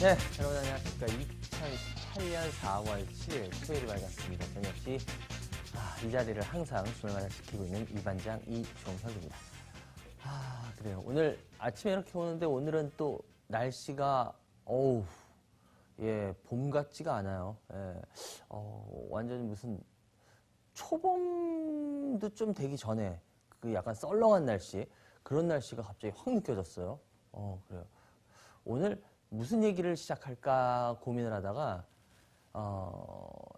네, 여러분 안녕하십니까. 2018년 4월 7일 수요일이 밝았습니다. 저는 역시 이 자리를 항상 주말마다 지키고 있는 이반장 이종혁입니다. 그래요. 오늘 아침에 이렇게 오는데 오늘은 또 날씨가 봄 같지가 않아요. 완전히 무슨 초봄도 좀 되기 전에 그 약간 썰렁한 날씨, 그런 날씨가 갑자기 확 느껴졌어요. 그래요. 오늘 무슨 얘기를 시작할까 고민을 하다가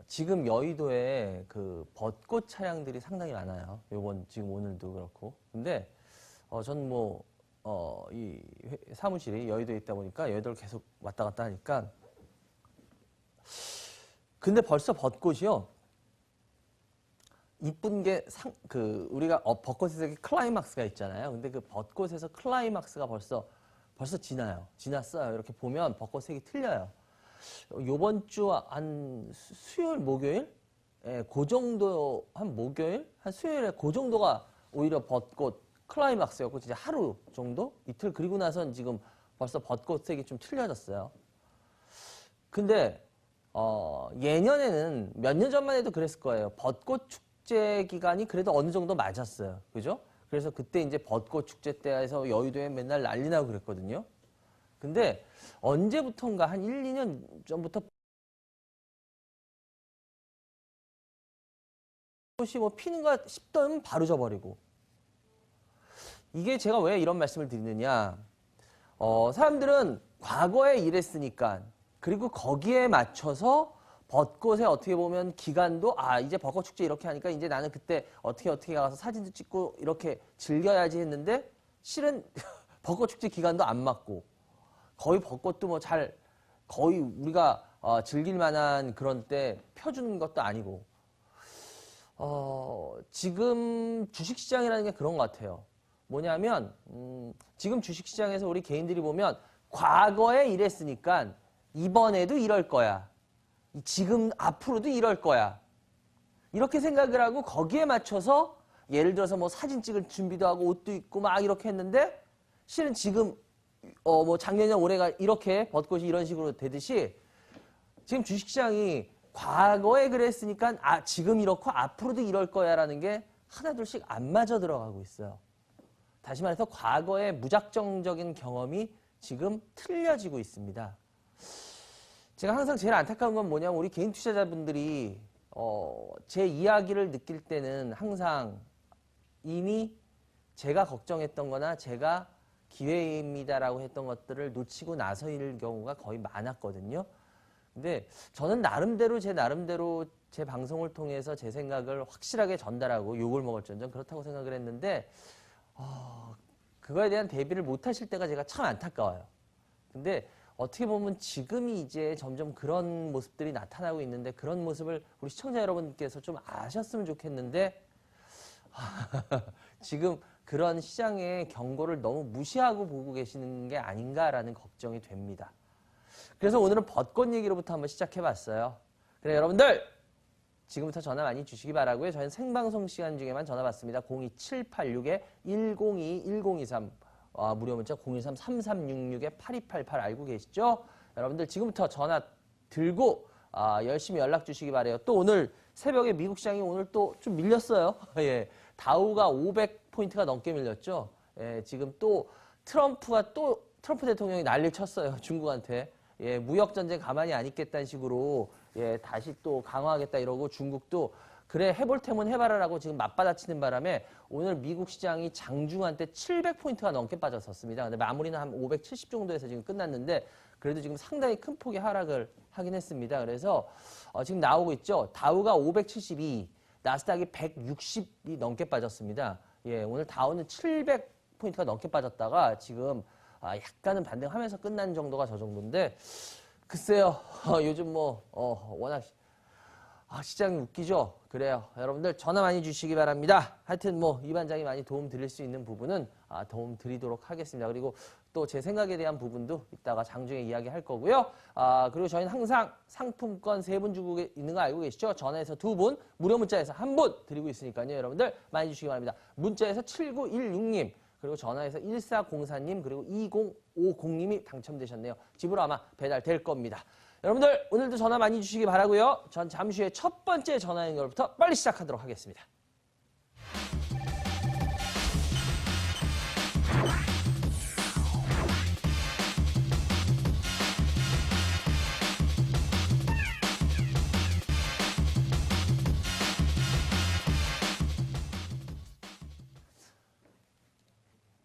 지금 여의도에 그 벚꽃 차량들이 상당히 많아요. 지금 오늘도 그렇고. 근데 저는 이 사무실이 여의도에 있다 보니까 여의도를 계속 왔다 갔다 하니까, 근데 벌써 벚꽃이요. 이쁜 게 우리가 벚꽃에서 클라이막스가 있잖아요. 근데 그 벚꽃에서 클라이막스가 벌써 지났어요. 이렇게 보면 벚꽃 색이 틀려요. 요번 주 한 수요일, 목요일? 예, 그 정도, 한 목요일? 한 수요일에 그 정도가 오히려 벚꽃 클라이막스였고, 진짜 하루 정도? 이틀 그리고 나선 지금 벌써 벚꽃 색이 좀 틀려졌어요. 근데, 예년에는 몇 년 전만 해도 그랬을 거예요. 벚꽃 축제 기간이 그래도 어느 정도 맞았어요. 그죠? 그래서 그때 이제 벚꽃 축제 때에서 여의도에 맨날 난리 나고 그랬거든요. 근데 언제부턴가 한 1, 2년 전부터 벚꽃이 피는가 싶던 바로 져버리고. 이게 제가 왜 이런 말씀을 드리느냐. 사람들은 과거에 이랬으니까, 그리고 거기에 맞춰서 벚꽃에 어떻게 보면 기간도 이제 벚꽃 축제 이렇게 하니까 이제 나는 그때 어떻게 가서 사진도 찍고 이렇게 즐겨야지 했는데, 실은 벚꽃 축제 기간도 안 맞고 거의 벚꽃도 거의 우리가 즐길 만한 그런 때 펴주는 것도 아니고, 지금 주식시장이라는 게 그런 것 같아요. 뭐냐면 지금 주식시장에서 우리 개인들이 보면 과거에 이랬으니까 이번에도 이럴 거야. 지금 앞으로도 이럴 거야. 이렇게 생각을 하고 거기에 맞춰서 예를 들어서 사진 찍을 준비도 하고 옷도 입고 막 이렇게 했는데, 실은 지금 작년이나 올해가 이렇게 벚꽃이 이런 식으로 되듯이 지금 주식시장이 과거에 그랬으니까 지금 이렇고 앞으로도 이럴 거야라는 게 하나둘씩 안 맞아 들어가고 있어요. 다시 말해서 과거의 무작정적인 경험이 지금 틀려지고 있습니다. 제가 항상 제일 안타까운 건 뭐냐면, 우리 개인 투자자분들이 제 이야기를 느낄 때는 항상 이미 제가 걱정했던 거나 제가 기회입니다라고 했던 것들을 놓치고 나서일 경우가 거의 많았거든요. 근데 저는 나름대로 제 방송을 통해서 제 생각을 확실하게 전달하고 욕을 먹을지언정 그렇다고 생각을 했는데, 그거에 대한 대비를 못 하실 때가 제가 참 안타까워요. 근데 어떻게 보면 지금이 이제 점점 그런 모습들이 나타나고 있는데, 그런 모습을 우리 시청자 여러분께서 좀 아셨으면 좋겠는데, 지금 그런 시장의 경고를 너무 무시하고 보고 계시는 게 아닌가라는 걱정이 됩니다. 그래서 오늘은 벚꽃 얘기로부터 한번 시작해봤어요. 그래, 여러분들 지금부터 전화 많이 주시기 바라고요. 저희는 생방송 시간 중에만 전화 받습니다. 02786-102-1023 무료 문자 013-3366-8288 알고 계시죠? 여러분들 지금부터 전화 들고 열심히 연락 주시기 바래요. 또 오늘 새벽에 미국 시장이 오늘 또 좀 밀렸어요. 예, 다우가 500포인트가 넘게 밀렸죠. 예, 지금 또 트럼프 대통령이 난리를 쳤어요. 중국한테. 예, 무역전쟁 가만히 안 있겠다는 식으로, 예, 다시 또 강화하겠다 이러고, 중국도 그래 해볼 테면 해봐라라고 지금 맞받아치는 바람에 오늘 미국 시장이 장중한 때 700포인트가 넘게 빠졌었습니다. 근데 마무리는 한 570 정도에서 지금 끝났는데, 그래도 지금 상당히 큰 폭의 하락을 하긴 했습니다. 그래서 지금 나오고 있죠. 다우가 572, 나스닥이 160이 넘게 빠졌습니다. 예, 오늘 다우는 700포인트가 넘게 빠졌다가 지금 약간은 반등하면서 끝난 정도가 저 정도인데, 글쎄요, 요즘 워낙 시장이 웃기죠? 그래요. 여러분들 전화 많이 주시기 바랍니다. 하여튼 이 반장이 많이 도움 드릴 수 있는 부분은 도움 드리도록 하겠습니다. 그리고 또 제 생각에 대한 부분도 이따가 장중에 이야기할 거고요. 그리고 저희는 항상 상품권 3분 주고 있는 거 알고 계시죠? 전화해서 2분, 무료 문자에서 1분 드리고 있으니까요. 여러분들 많이 주시기 바랍니다. 문자에서 7916님, 그리고 전화해서 1404님 그리고 2050님이 당첨되셨네요. 집으로 아마 배달될 겁니다. 여러분들 오늘도 전화 많이 주시기 바라고요. 전 잠시 후에 첫 번째 전화 연결부터 빨리 시작하도록 하겠습니다.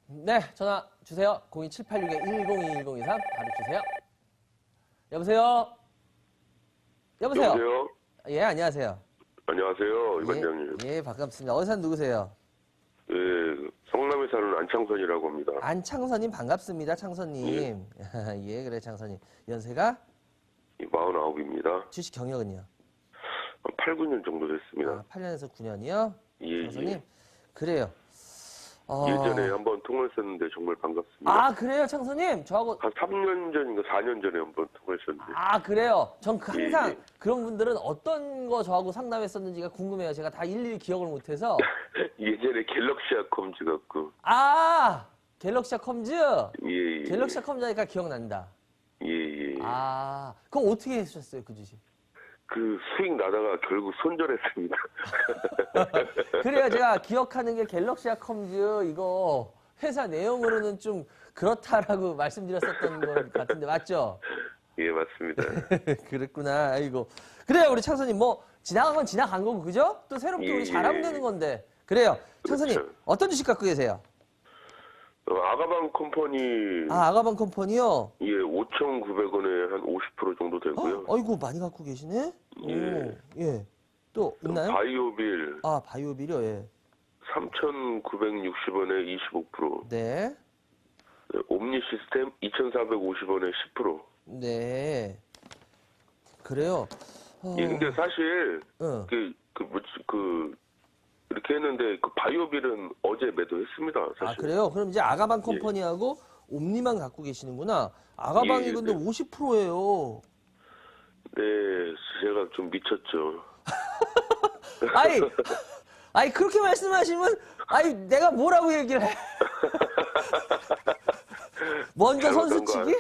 네, 전화 주세요. 02786-1021-03 바로 주세요. 여보세요? 여보세요? 여보세요? 예, 안녕하세요. 안녕하세요, 이반장님. 예, 반갑습니다. 어디 사는 누구세요? 예, 성남에 사는 안창선이라고 합니다. 안창선님 반갑습니다, 창선님. 예, 그래, 창선님. 연세가? 49입니다. 주식 경력은요? 한 8, 9년 정도 됐습니다. 8년에서 9년이요? 예, 창선님? 예. 그래요. 예전에 한번 통화했었는데 정말 반갑습니다. 아, 그래요, 창선님? 저하고. 한 3년 전인가 4년 전에 한번 통화했었는데. 아, 그래요? 전 항상 예. 그런 분들은 어떤 거 저하고 상담했었는지가 궁금해요. 제가 다 일일이 기억을 못해서. 예전에 갤럭시아 컴즈 갖고. 아! 갤럭시아 컴즈? 예, 예. 갤럭시아 컴즈 하니까 기억난다. 예, 예. 아, 그럼 어떻게 하셨어요, 그 주식? 그 수익 나다가 결국 손절했습니다. 그래요, 제가 기억하는 게 갤럭시아 컴즈 이거 회사 내용으로는 좀 그렇다라고 말씀드렸었던 것 같은데 맞죠? 예, 맞습니다. 그랬구나, 아이고. 그래요, 우리 창선님 뭐 지나간 건 지나간 거고 그죠? 또 새롭게 예, 우리 잘하면 예. 되는 건데. 그래요, 창선님 그렇죠. 어떤 주식 갖고 계세요? 아가방 컴퍼니. 아, 아가방 컴퍼니요? 예, 5,900원에 한 50% 정도 되고요. 아이고 많이 갖고 계시네? 예. 오, 예. 또 있나요? 바이오빌 아, 바이오빌이요, 예. 3,960원에 25%. 네. 네, 옴니 시스템 2,450원에 10%. 네. 그래요. 예, 근데 사실 어. 이렇게 했는데 그 바이오빌은 어제 매도했습니다. 사실. 아, 그래요? 그럼 이제 아가방 컴퍼니하고 옴니만 갖고 계시는구나. 아가방이 예, 근데 네. 50%예요. 네, 제가 좀 미쳤죠. 아이, 그렇게 말씀하시면, 내가 뭐라고 얘기를 해. 먼저 선수치기?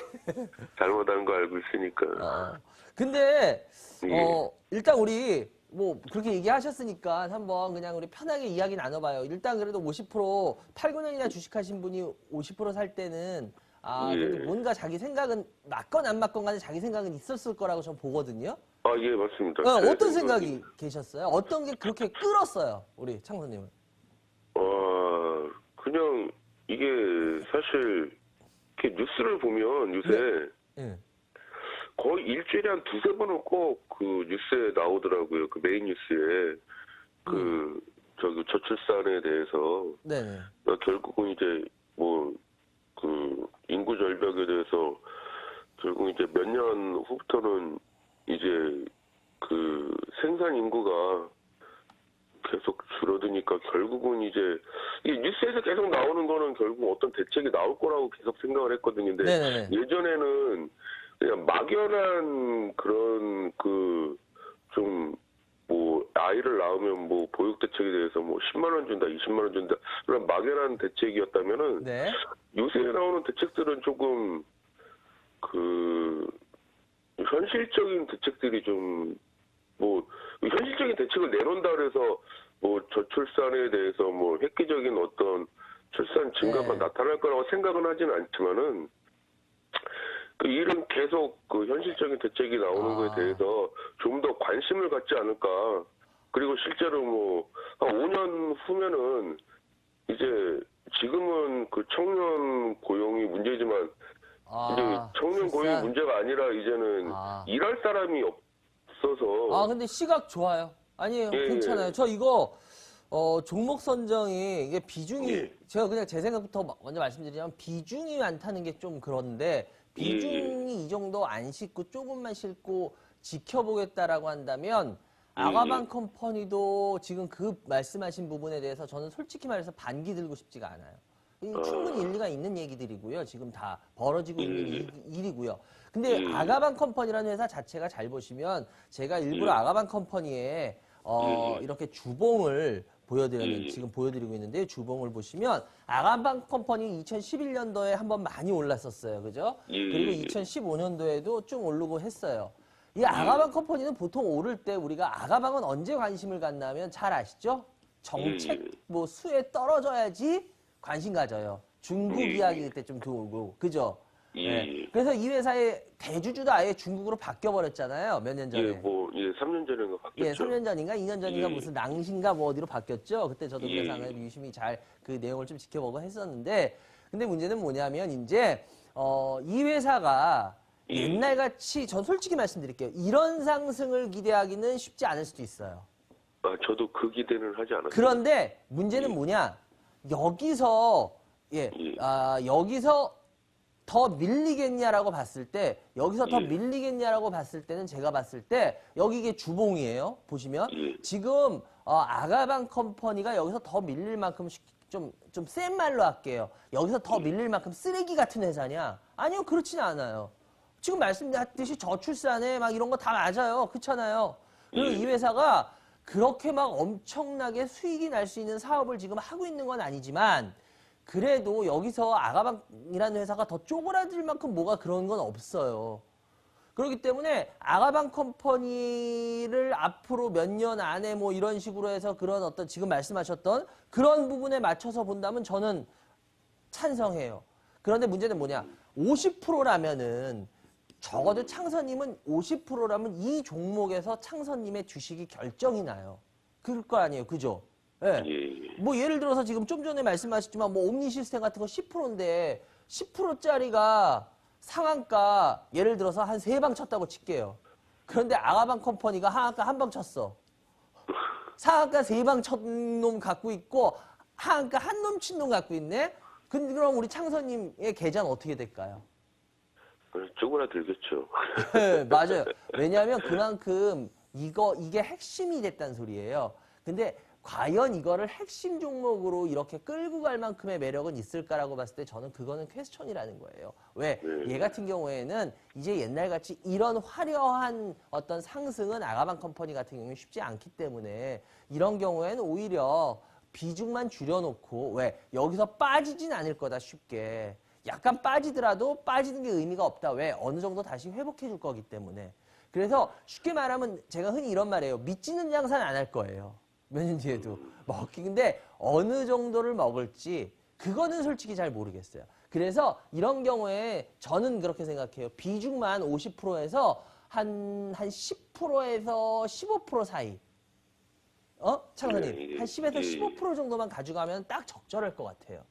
잘못한 거 알고 있으니까. 근데, 예. 일단 우리, 뭐, 그렇게 얘기하셨으니까 한번 그냥 우리 편하게 이야기 나눠봐요. 일단 그래도 50%, 8, 9년이나 주식하신 분이 50% 살 때는, 근데 예. 뭔가 자기 생각은 맞건 안 맞건 간에 자기 생각은 있었을 거라고 저는 보거든요. 아, 예, 맞습니다. 어떤 생각이 계셨어요? 어떤 게 그렇게 끌었어요? 우리 창선님을. 그냥 이게 사실 이렇게 뉴스를 보면 요새 예. 거의 일주일에 한 두세 번은 꼭 그 뉴스에 나오더라고요. 그 메인 뉴스에 저출산에 대해서 네네. 결국은 이제 뭐 그 인구 절벽에 대해서 결국 이제 몇 년 후부터는 이제 그 생산 인구가 계속 줄어드니까 결국은 이제 이 뉴스에서 계속 나오는 거는 결국 어떤 대책이 나올 거라고 계속 생각을 했거든요. 근데 네네네. 예전에는 그냥 막연한 그런 좀 뭐 아이를 낳으면 뭐 보육 대책에 대해서 뭐 10만 원 준다, 20만 원 준다 그런 막연한 대책이었다면은 네. 요새 나오는 대책들은 조금 현실적인 대책들이 좀 뭐 현실적인 대책을 내놓는다 그래서 뭐 저출산에 대해서 뭐 획기적인 어떤 출산 증가가 네. 나타날 거라고 생각은 하지는 않지만은 그 일은 계속 그 현실적인 대책이 나오는 거에 대해서 좀 더 관심을 갖지 않을까. 그리고 실제로 뭐 한 5년 후면은 이제 지금은 그 청년 고용이 문제지만 이제 청년 고용이 출산. 문제가 아니라 이제는 일할 사람이 없어서 근데 시각 좋아요. 아니에요. 예, 괜찮아요. 예. 저 이거, 종목 선정이, 이게 비중이, 예. 제가 그냥 제 생각부터 먼저 말씀드리자면, 비중이 많다는 게 좀 그런데, 비중이 이 정도 안 싣고, 조금만 싣고, 지켜보겠다라고 한다면, 아가방 컴퍼니도 지금 그 말씀하신 부분에 대해서 저는 솔직히 말해서 반기 들고 싶지가 않아요. 충분히 일리가 있는 얘기들이고요. 지금 다 벌어지고 있는 일이고요. 근데 아가방 컴퍼니라는 회사 자체가 잘 보시면 제가 일부러 아가방 컴퍼니에 이렇게 주봉을 보여드리는 예. 지금 보여드리고 있는데 주봉을 보시면 아가방 컴퍼니 2011년도에 한번 많이 올랐었어요, 그죠? 예. 그리고 2015년도에도 좀 오르고 했어요. 이 아가방 컴퍼니는 보통 오를 때 우리가 아가방은 언제 관심을 갖냐면 잘 아시죠? 정책 예. 뭐 수에 떨어져야지 관심 가져요. 중국 예. 이야기일 때 좀 들어오고, 그죠? 예. 그래서 이 회사의 대주주도 아예 중국으로 바뀌어 버렸잖아요. 몇 년 전에. 예, 뭐, 예, 3년 전인가 바뀌었죠. 예, 3년 전인가 2년 전인가 예. 무슨 낭신가 뭐 어디로 바뀌었죠. 그때 저도 예. 그래서 유심히 잘 그 내용을 좀 지켜보고 했었는데, 근데 문제는 뭐냐면 이제 이 회사가 예. 옛날같이 전 솔직히 말씀드릴게요. 이런 상승을 기대하기는 쉽지 않을 수도 있어요. 아, 저도 그 기대는 하지 않았어요. 그런데 문제는 뭐냐? 여기서 여기서 더 밀리겠냐라고 봤을 때, 여기서 더 예. 밀리겠냐라고 봤을 때는 제가 봤을 때 여기 이게 주봉이에요. 보시면 예. 지금 아가방 컴퍼니가 여기서 더 밀릴 만큼 좀 센 말로 할게요. 여기서 더 밀릴 만큼 쓰레기 같은 회사냐? 아니요, 그렇지는 않아요. 지금 말씀드렸듯이 저출산에 막 이런 거 다 맞아요. 그렇잖아요. 그리고 이 회사가 그렇게 막 엄청나게 수익이 날 수 있는 사업을 지금 하고 있는 건 아니지만, 그래도 여기서 아가방이라는 회사가 더 쪼그라들 만큼 뭐가 그런 건 없어요. 그렇기 때문에 아가방 컴퍼니를 앞으로 몇 년 안에 뭐 이런 식으로 해서 그런 어떤 지금 말씀하셨던 그런 부분에 맞춰서 본다면 저는 찬성해요. 그런데 문제는 뭐냐? 50%라면은 적어도 창선님은 50%라면 이 종목에서 창선님의 주식이 결정이 나요. 그럴 거 아니에요. 그죠? 예. 예. 뭐 예를 들어서 지금 좀 전에 말씀하셨지만 뭐 옴니 시스템 같은 거 10%인데 10%짜리가 상한가 예를 들어서 한 3방 쳤다고 칠게요. 그런데 아가방 컴퍼니가 하한가 한 방 쳤어. 상한가 3방 친 놈 갖고 있고 하한가 한 놈 친 놈 갖고 있네. 근데 그럼 우리 창선님의 계좌는 어떻게 될까요? 쪼그라들겠죠. 맞아요. 왜냐하면 그만큼 이게 핵심이 됐다는 소리예요. 근데 과연 이거를 핵심 종목으로 이렇게 끌고 갈 만큼의 매력은 있을까라고 봤을 때 저는 그거는 퀘스천이라는 거예요. 왜? 얘 같은 경우에는 이제 옛날같이 이런 화려한 어떤 상승은 아가방 컴퍼니 같은 경우는 쉽지 않기 때문에 이런 경우에는 오히려 비중만 줄여놓고 왜? 여기서 빠지진 않을 거다 쉽게. 약간 빠지더라도 빠지는 게 의미가 없다. 왜? 어느 정도 다시 회복해 줄 거기 때문에. 그래서 쉽게 말하면 제가 흔히 이런 말이에요. 미치는 장사는 안 할 거예요. 몇 년 뒤에도. 먹기. 근데 어느 정도를 먹을지 그거는 솔직히 잘 모르겠어요. 그래서 이런 경우에 저는 그렇게 생각해요. 비중만 50%에서 한 10%에서 15% 사이. 창선님. 예, 예. 한 10에서 예, 15% 정도만 가져가면 딱 적절할 것 같아요.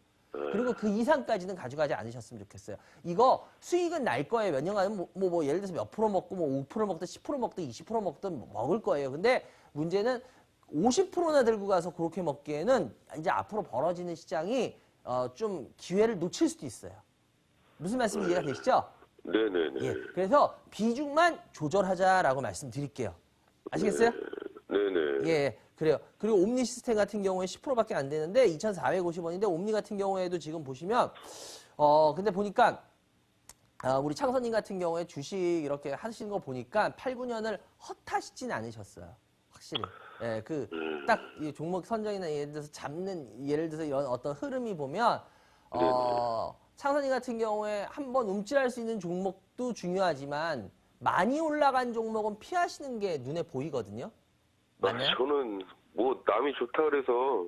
그리고 그 이상까지는 가져가지 않으셨으면 좋겠어요. 이거 수익은 날 거예요. 몇 년간 뭐 예를 들어서 몇 프로 먹고 뭐 5% 먹든 10% 먹든 20% 먹든 먹을 거예요. 근데 문제는 50%나 들고 가서 그렇게 먹기에는 이제 앞으로 벌어지는 시장이 좀 기회를 놓칠 수도 있어요. 무슨 말씀이 이해가 되시죠? 네네네. 예. 그래서 비중만 조절하자라고 말씀드릴게요. 아시겠어요? 네네. 예. 그래요. 그리고 옴니 시스템 같은 경우에 10%밖에 안 되는데 2,450원인데 옴니 같은 경우에도 지금 보시면 근데 보니까 우리 창선님 같은 경우에 주식 이렇게 하시는 거 보니까 8, 9년을 헛하시진 않으셨어요. 확실히. 예, 딱 이 종목 선정이나 예를 들어서 예를 들어서 이런 어떤 흐름이 보면 창선님 같은 경우에 한번 움찔할 수 있는 종목도 중요하지만 많이 올라간 종목은 피하시는 게 눈에 보이거든요. 맞나요? 저는 뭐 남이 좋다 그래서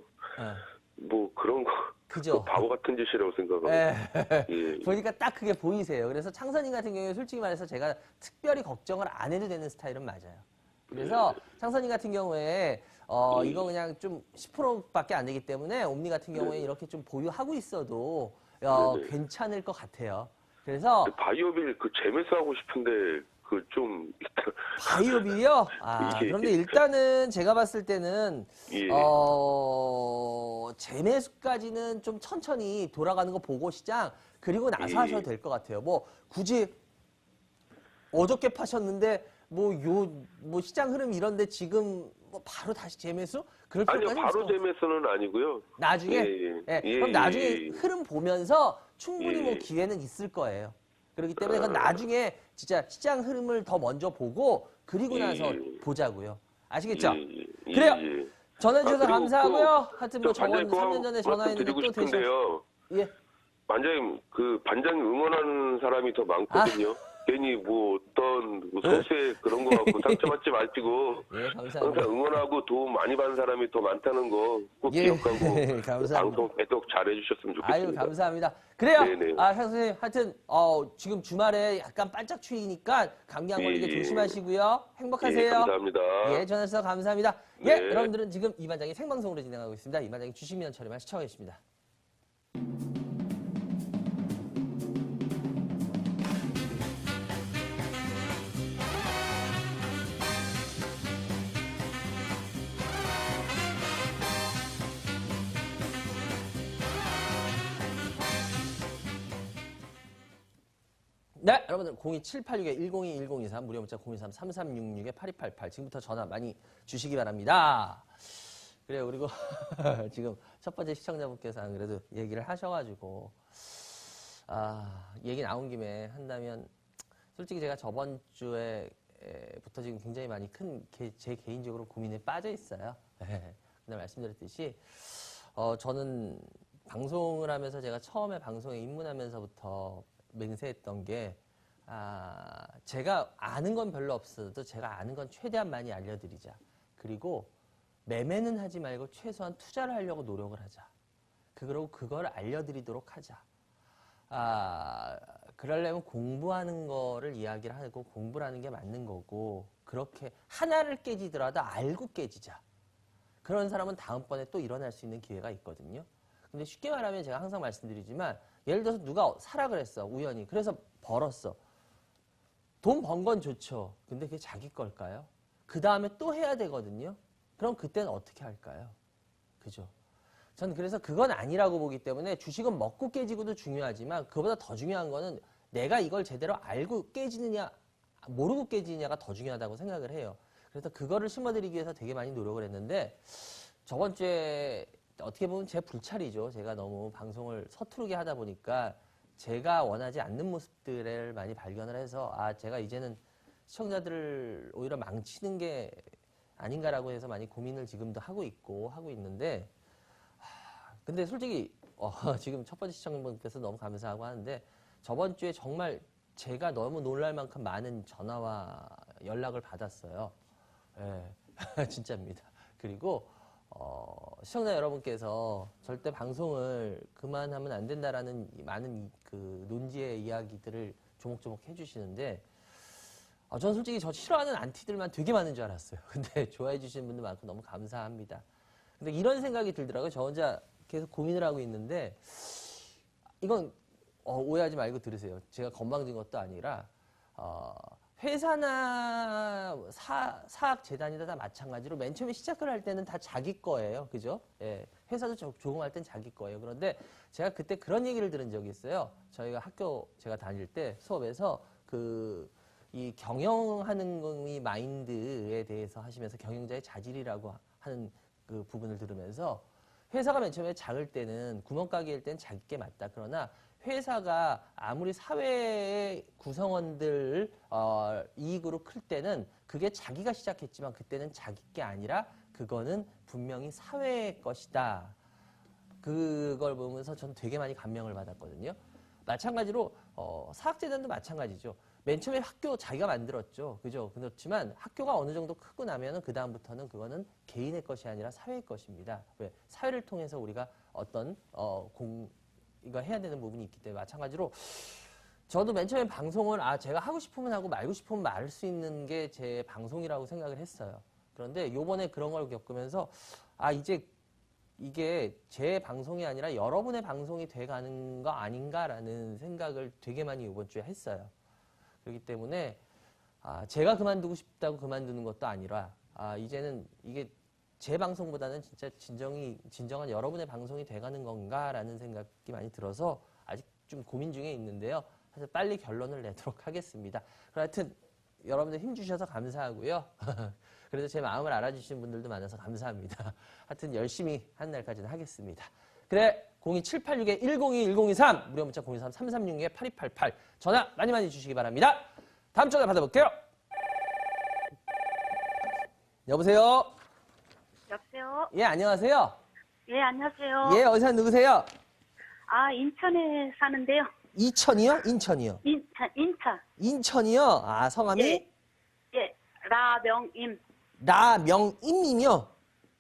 뭐 그런 거 그죠? 바보 같은 짓이라고 생각합니다. 예. 보니까 딱 그게 보이세요. 그래서 창선님 같은 경우에 솔직히 말해서 제가 특별히 걱정을 안 해도 되는 스타일은 맞아요. 그래서 창선님 같은 경우에 이거 그냥 좀 10%밖에 안 되기 때문에 옴니 같은 경우에 이렇게 좀 보유하고 있어도 괜찮을 것 같아요. 그래서 바이오빌 그 재매수 하고 싶은데 그 좀 바이오빌이요? 예. 그런데 일단은 제가 봤을 때는 예. 재매수까지는 좀 천천히 돌아가는 거 보고 시장 그리고 나서 예. 하셔도 될 것 같아요. 뭐 굳이 어저께 파셨는데 뭐 시장 흐름 이런데 지금 뭐 바로 다시 재매수? 그럴 아니요, 필요까지 바로 없을 것 재매수는 아니고요. 나중에? 예. 그럼 나중에 예. 흐름 보면서 충분히 예. 뭐 기회는 있을 거예요. 그렇기 때문에 그건 나중에 진짜 시장 흐름을 더 먼저 보고 그리고 나서 보자고요. 아시겠죠? 예. 그래요. 예. 전화 주셔서 그리고 감사하고요. 하여튼 뭐 반장님 저번 3년 전에 전화했는데 드리고 또 되셔. 싶은데요. 예. 반장님, 반장님 응원하는 사람이 더 많거든요. 괜히 뭐 어떤 소수의 그런 거 갖고 상처받지 마시고 예, 감사합니다. 항상 응원하고 도움 많이 받는 사람이 더 많다는 거 꼭 예, 기억하고 감사합니다. 방송 계속 잘해주셨으면 좋겠습니다. 아유, 감사합니다. 그래요. 네네. 선생님, 하여튼 지금 주말에 약간 반짝 추위니까 감기 안 걸리게 예. 조심하시고요. 행복하세요. 예, 감사합니다. 예, 전화 주셔서 감사합니다. 예, 네. 여러분들은 지금 이반장이 생방송으로 진행하고 있습니다. 이반장이 주식민원 처리만 시청하고 계십니다. 네, 여러분들 02786-102-1023 무료 문자 023-3366-8288 지금부터 전화 많이 주시기 바랍니다. 그래요. 그리고 지금 첫 번째 시청자분께서 안 그래도 얘기를 하셔가지고 얘기 나온 김에 한다면 솔직히 제가 저번 주에부터 지금 굉장히 많이 큰 제 개인적으로 고민에 빠져 있어요. 그날 말씀드렸듯이 저는 방송을 하면서 제가 처음에 방송에 입문하면서부터 맹세했던 게 제가 아는 건 별로 없어도 제가 아는 건 최대한 많이 알려드리자. 그리고 매매는 하지 말고 최소한 투자를 하려고 노력을 하자. 그리고 그걸 알려드리도록 하자. 그러려면 공부하는 거를 이야기를 하고 공부를 하는 게 맞는 거고 그렇게 하나를 깨지더라도 알고 깨지자. 그런 사람은 다음번에 또 일어날 수 있는 기회가 있거든요. 근데 쉽게 말하면 제가 항상 말씀드리지만 예를 들어서 누가 사락을 했어. 우연히. 그래서 벌었어. 돈 번 건 좋죠. 근데 그게 자기 걸까요? 그 다음에 또 해야 되거든요. 그럼 그때는 어떻게 할까요? 그죠? 전 그래서 그건 아니라고 보기 때문에 주식은 먹고 깨지고도 중요하지만 그보다 더 중요한 거는 내가 이걸 제대로 알고 깨지느냐 모르고 깨지느냐가 더 중요하다고 생각을 해요. 그래서 그거를 심어드리기 위해서 되게 많이 노력을 했는데 저번 주에 어떻게 보면 제 불찰이죠. 제가 너무 방송을 서투르게 하다 보니까 제가 원하지 않는 모습들을 많이 발견을 해서 제가 이제는 시청자들을 오히려 망치는 게 아닌가라고 해서 많이 고민을 지금도 하고 있는데 근데 솔직히 지금 첫 번째 시청자분께서 너무 감사하고 하는데 저번 주에 정말 제가 너무 놀랄 만큼 많은 전화와 연락을 받았어요. 예, 진짜입니다. 그리고 시청자 여러분께서 절대 방송을 그만하면 안 된다라는 많은 그 논지의 이야기들을 조목조목 해주시는데 저는 솔직히 저 싫어하는 안티들만 되게 많은 줄 알았어요. 근데 좋아해 주시는 분들 많고 너무 감사합니다. 근데 이런 생각이 들더라고요. 저 혼자 계속 고민을 하고 있는데 이건 오해하지 말고 들으세요. 제가 건방진 것도 아니라 회사나 사학재단이다 다 마찬가지로 맨 처음에 시작을 할 때는 다 자기 거예요. 그죠? 예, 회사도 조금할 땐 자기 거예요. 그런데 제가 그때 그런 얘기를 들은 적이 있어요. 저희가 학교 제가 다닐 때 수업에서 이 경영하는 이 마인드에 대해서 하시면서 경영자의 자질이라고 하는 그 부분을 들으면서 회사가 맨 처음에 작을 때는 구멍가게일 땐 자기 게 맞다. 그러나 회사가 아무리 사회의 구성원들 이익으로 클 때는 그게 자기가 시작했지만 그때는 자기 게 아니라 그거는 분명히 사회의 것이다. 그걸 보면서 전 되게 많이 감명을 받았거든요. 마찬가지로 사학재단도 마찬가지죠. 맨 처음에 학교 자기가 만들었죠. 그죠? 그렇지만 학교가 어느 정도 크고 나면은 그 다음부터는 그거는 개인의 것이 아니라 사회의 것입니다. 왜? 사회를 통해서 우리가 어떤 이거 해야 되는 부분이 있기 때문에 마찬가지로 저도 맨 처음에 방송을 제가 하고 싶으면 하고 말고 싶으면 말 수 있는 게 제 방송이라고 생각을 했어요. 그런데 요번에 그런 걸 겪으면서 이제 이게 제 방송이 아니라 여러분의 방송이 돼가는 거 아닌가라는 생각을 되게 많이 이번 주에 했어요. 그렇기 때문에 제가 그만두고 싶다고 그만두는 것도 아니라 이제는 이게 제 방송보다는 진짜 진정한 여러분의 방송이 돼가는 건가라는 생각이 많이 들어서 아직 좀 고민 중에 있는데요. 사실 빨리 결론을 내도록 하겠습니다. 하여튼 여러분들 힘주셔서 감사하고요. 그래도 제 마음을 알아주시는 분들도 많아서 감사합니다. 하여튼 열심히 한 날까지는 하겠습니다. 그래 02786-102-1023 무료 문자 023-336-8288 전화 많이 주시기 바랍니다. 다음 전화 받아볼게요. 여보세요? 여보세요? 예, 안녕하세요. 예, 안녕하세요. 예, 어디서 누구세요? 아, 인천에 사는데요. 이천이요? 인천이요? 인천. 인천이요? 아, 성함이? 예, 예, 라명임. 라명임이요?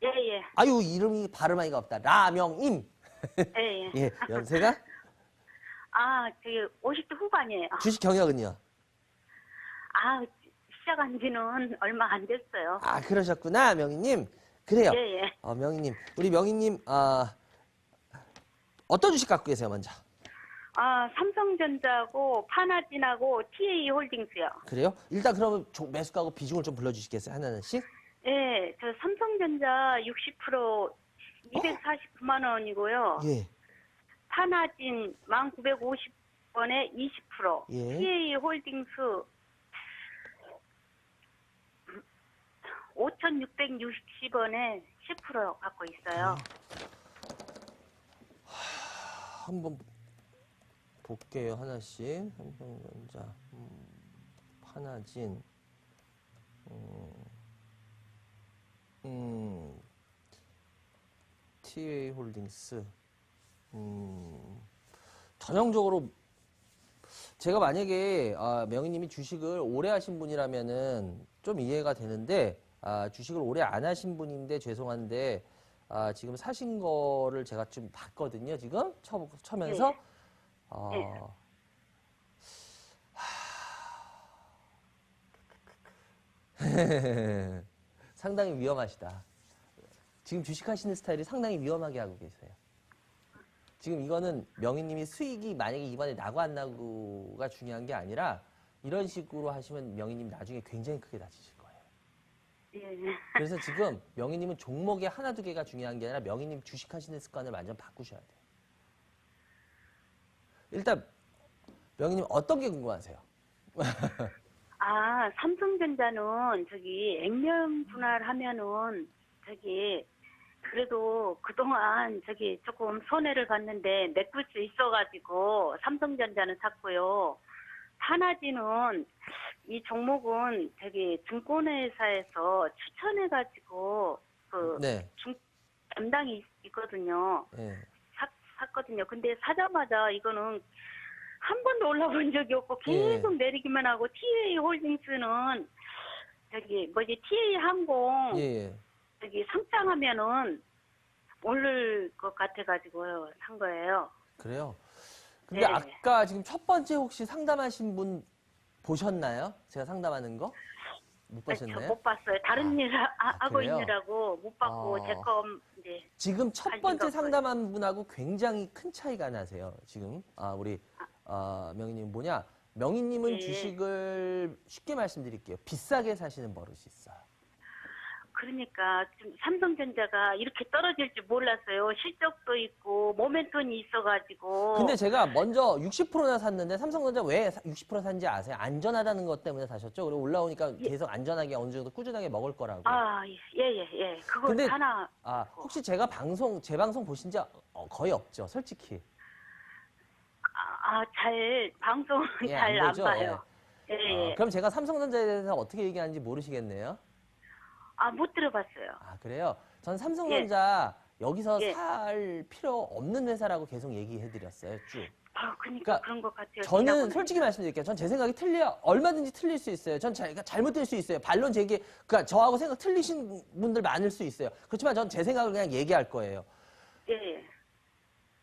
예, 예. 아유, 이름이 발음하기가 없다. 라명임. 예, 예. 예, 연세가? 아, 저기 50대 후반이에요. 주식 경력은요? 아, 시작한 지는 얼마 안 됐어요. 아, 그러셨구나, 명희님. 그래요. 예, 예. 명희님. 우리 명희님, 어떤 주식 갖고 계세요, 먼저? 아, 삼성전자고, 파나진하고, TA홀딩스요. 그래요? 일단 그러면 매수가고 비중을 좀 불러주시겠어요? 하나씩? 예, 저 삼성전자 60% 249만 원이고요. 예. 파나진 1950원에 20%. 예. TA홀딩스 5,660원에 10% 갖고 있어요. 한번 볼게요, 하나씩. 삼성전자, 파나진, TA홀딩스. 전형적으로 제가 만약에 명희님이 주식을 오래 하신 분이라면은 좀 이해가 되는데 주식을 오래 안 하신 분인데 죄송한데 지금 사신 거를 제가 좀 봤거든요. 지금 쳐면서 네. 상당히 위험하시다. 지금 주식하시는 스타일이 상당히 위험하게 하고 계세요. 지금 이거는 명희님이 수익이 만약에 이번에 나고 안 나고가 중요한 게 아니라 이런 식으로 하시면 명희님 나중에 굉장히 크게 다치실 거예요. 예. 그래서 지금 명희님은 종목에 하나 두 개가 중요한 게 아니라 명희님 주식하시는 습관을 완전 바꾸셔야 돼요. 일단 명희님 어떤 게 궁금하세요? 아, 삼성전자는 저기 액면 분할하면은 저기 그래도 그동안 저기 조금 손해를 봤는데 메꿀 수 있어가지고 삼성전자는 샀고요. 파나지는 이 종목은 저기 증권회사에서 추천해가지고 그 네. 담당이 있거든요. 네. 샀거든요. 근데 사자마자 이거는 한 번도 올라본 적이 없고 계속 내리기만 하고 TA홀딩스는 저기 뭐지 TA항공 예. 저기 상장하면은 오를 것 같아가지고요 산 거예요. 그래요? 근데 네. 아까 지금 첫 번째 혹시 상담하신 분 보셨나요? 제가 상담하는 거? 못 저 보셨나요? 못 봤어요. 다른 일 하고 그래요? 있느라고 못 봤고 제 거 이제 지금 첫 알 번째 리가 없어요. 상담한 분하고 굉장히 큰 차이가 나세요. 지금 우리 명희님 뭐냐? 명희님은 예. 주식을 쉽게 말씀드릴게요. 비싸게 사시는 버릇이 있어요. 그러니까 좀 삼성전자가 이렇게 떨어질 줄 몰랐어요. 실적도 있고 모멘텀이 있어가지고. 근데 제가 먼저 60%나 샀는데 삼성전자 왜 60% 산지 아세요? 안전하다는 것 때문에 사셨죠? 그리고 올라오니까 계속 안전하게 어느 정도 꾸준하게 먹을 거라고. 예. 그거 근데 하나. 혹시 제가 제 방송 보신 적 거의 없죠, 솔직히. 방송 예, 잘 안 보죠? 봐요. 예. 그럼 제가 삼성전자에 대해서 어떻게 얘기하는지 모르시겠네요? 못 들어봤어요. 그래요? 전 삼성전자 여기서 예. 살 필요 없는 회사라고 계속 얘기해드렸어요, 쭉. 그러니까 그런 것 같아요. 저는 지나보면. 솔직히 말씀드릴게요. 전 제 생각이 얼마든지 틀릴 수 있어요. 전 잘못될 수 있어요. 반론 제기, 그러니까 저하고 생각 틀리신 분들 많을 수 있어요. 그렇지만 전 제 생각을 그냥 얘기할 거예요. 예.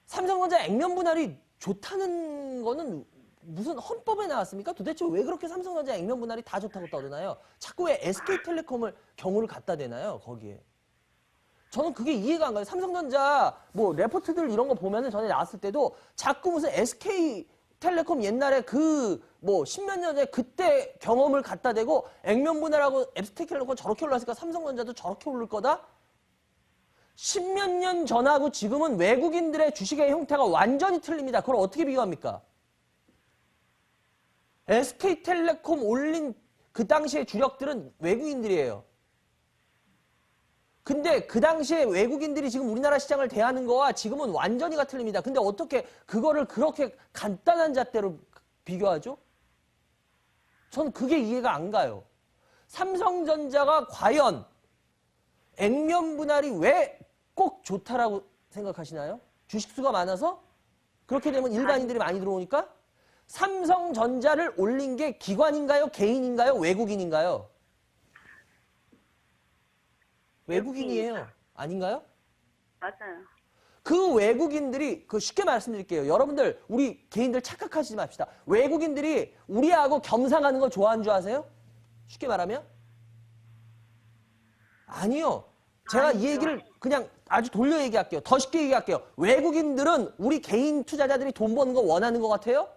삼성전자 액면 분할이 좋다는 거는 무슨 헌법에 나왔습니까? 도대체 왜 그렇게 삼성전자 액면 분할이 다 좋다고 떠드나요? 자꾸 왜 SK텔레콤을 경우를 갖다 대나요? 거기에. 저는 그게 이해가 안 가요. 삼성전자 뭐 레포트들 이런 거 보면은 전에 나왔을 때도 자꾸 무슨 SK텔레콤 옛날에 그 뭐 십몇 년 전에 그때 경험을 갖다 대고 액면 분할하고 SK텔레콤 저렇게 올랐으니까 삼성전자도 저렇게 오를 거다? 십몇 년 전하고 지금은 외국인들의 주식의 형태가 완전히 틀립니다. 그걸 어떻게 비교합니까? SK텔레콤 올린 그 당시의 주력들은 외국인들이에요. 근데 그 당시에 외국인들이 지금 우리나라 시장을 대하는 거와 지금은 완전히가 틀립니다. 근데 어떻게 그거를 그렇게 간단한 잣대로 비교하죠? 저는 그게 이해가 안 가요. 삼성전자가 과연 액면 분할이 왜 꼭 좋다라고 생각하시나요? 주식수가 많아서? 그렇게 되면 일반인들이 많이 들어오니까? 삼성전자를 올린 게 기관인가요? 개인인가요? 외국인인가요? 외국인이에요. 아닌가요? 맞아요. 그 외국인들이, 쉽게 말씀드릴게요. 여러분들, 우리 개인들 착각하시지 맙시다. 외국인들이 우리하고 겸상하는 거 좋아하는 줄 아세요? 쉽게 말하면? 아니요. 제가 이 얘기를 그냥 아주 돌려 얘기할게요. 더 쉽게 얘기할게요. 외국인들은 우리 개인 투자자들이 돈 버는 거 원하는 것 같아요?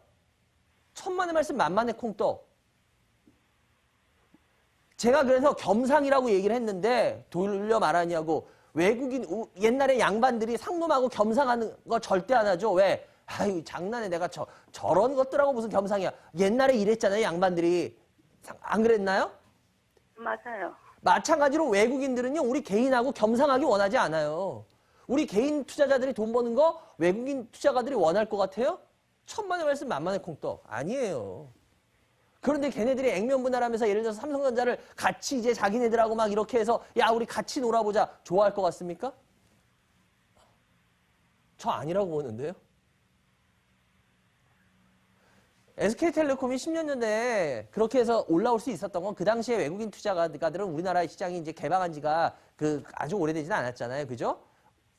천만의 말씀 만만의 콩떡. 제가 그래서 겸상이라고 얘기를 했는데 돌려 말하냐고. 외국인 옛날에 양반들이 상놈하고 겸상하는 거 절대 안 하죠. 왜? 아유 장난해. 내가 저런 것들하고 무슨 겸상이야. 옛날에 이랬잖아요. 양반들이. 안 그랬나요? 맞아요. 마찬가지로 외국인들은요. 우리 개인하고 겸상하기 원하지 않아요. 우리 개인 투자자들이 돈 버는 거 외국인 투자가들이 원할 것 같아요? 천만의 말씀 만만의 콩떡. 아니에요. 그런데 걔네들이 액면 분할하면서 예를 들어서 삼성전자를 같이 이제 자기네들하고 막 이렇게 해서 야 우리 같이 놀아보자. 좋아할 것 같습니까? 저 아니라고 보는데요. SK텔레콤이 10년 전에 그렇게 해서 올라올 수 있었던 건 그 당시에 외국인 투자가들은 우리나라 시장이 이제 개방한 지가 아주 오래되지는 않았잖아요. 그죠?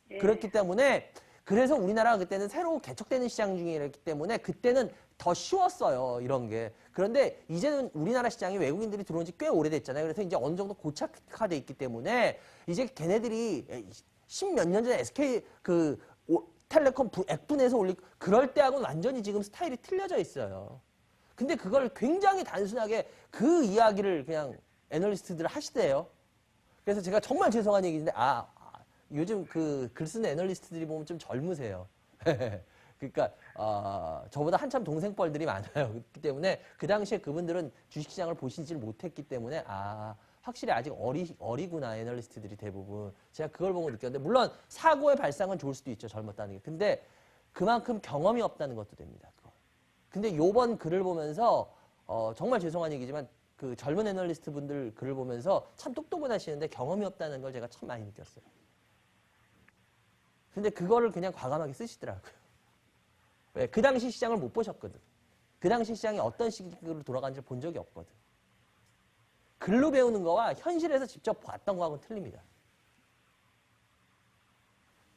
네. 그렇기 때문에 그래서 우리나라가 그때는 새로 개척되는 시장 중이었기 때문에 그때는 더 쉬웠어요. 이런 게. 그런데 이제는 우리나라 시장이 외국인들이 들어온 지 꽤 오래됐잖아요. 그래서 이제 어느 정도 고착화돼 있기 때문에 이제 걔네들이 10몇 년 전에 SK 텔레콤 액분해서 올리고 그럴 때하고는 완전히 지금 스타일이 틀려져 있어요. 근데 그걸 굉장히 단순하게 그 이야기를 그냥 애널리스트들 하시대요. 그래서 제가 정말 죄송한 얘기인데 요즘 글 쓰는 애널리스트들이 보면 좀 젊으세요. 그러니까 저보다 한참 동생뻘들이 많아요. 그렇기 때문에 그 당시에 그분들은 주식시장을 보시질 못했기 때문에 확실히 아직 어리구나 애널리스트들이 대부분. 제가 그걸 보고 느꼈는데 물론 사고의 발상은 좋을 수도 있죠. 젊었다는 게. 근데 그만큼 경험이 없다는 것도 됩니다. 그거. 근데 요번 글을 보면서 정말 죄송한 얘기지만 그 젊은 애널리스트 분들 글을 보면서 참 똑똑은 하시는데 경험이 없다는 걸 제가 참 많이 느꼈어요. 근데 그거를 그냥 과감하게 쓰시더라고요. 왜? 그 당시 시장을 못 보셨거든. 그 당시 시장이 어떤 식으로 돌아가는지 본 적이 없거든. 글로 배우는 거와 현실에서 직접 봤던 거하고는 틀립니다.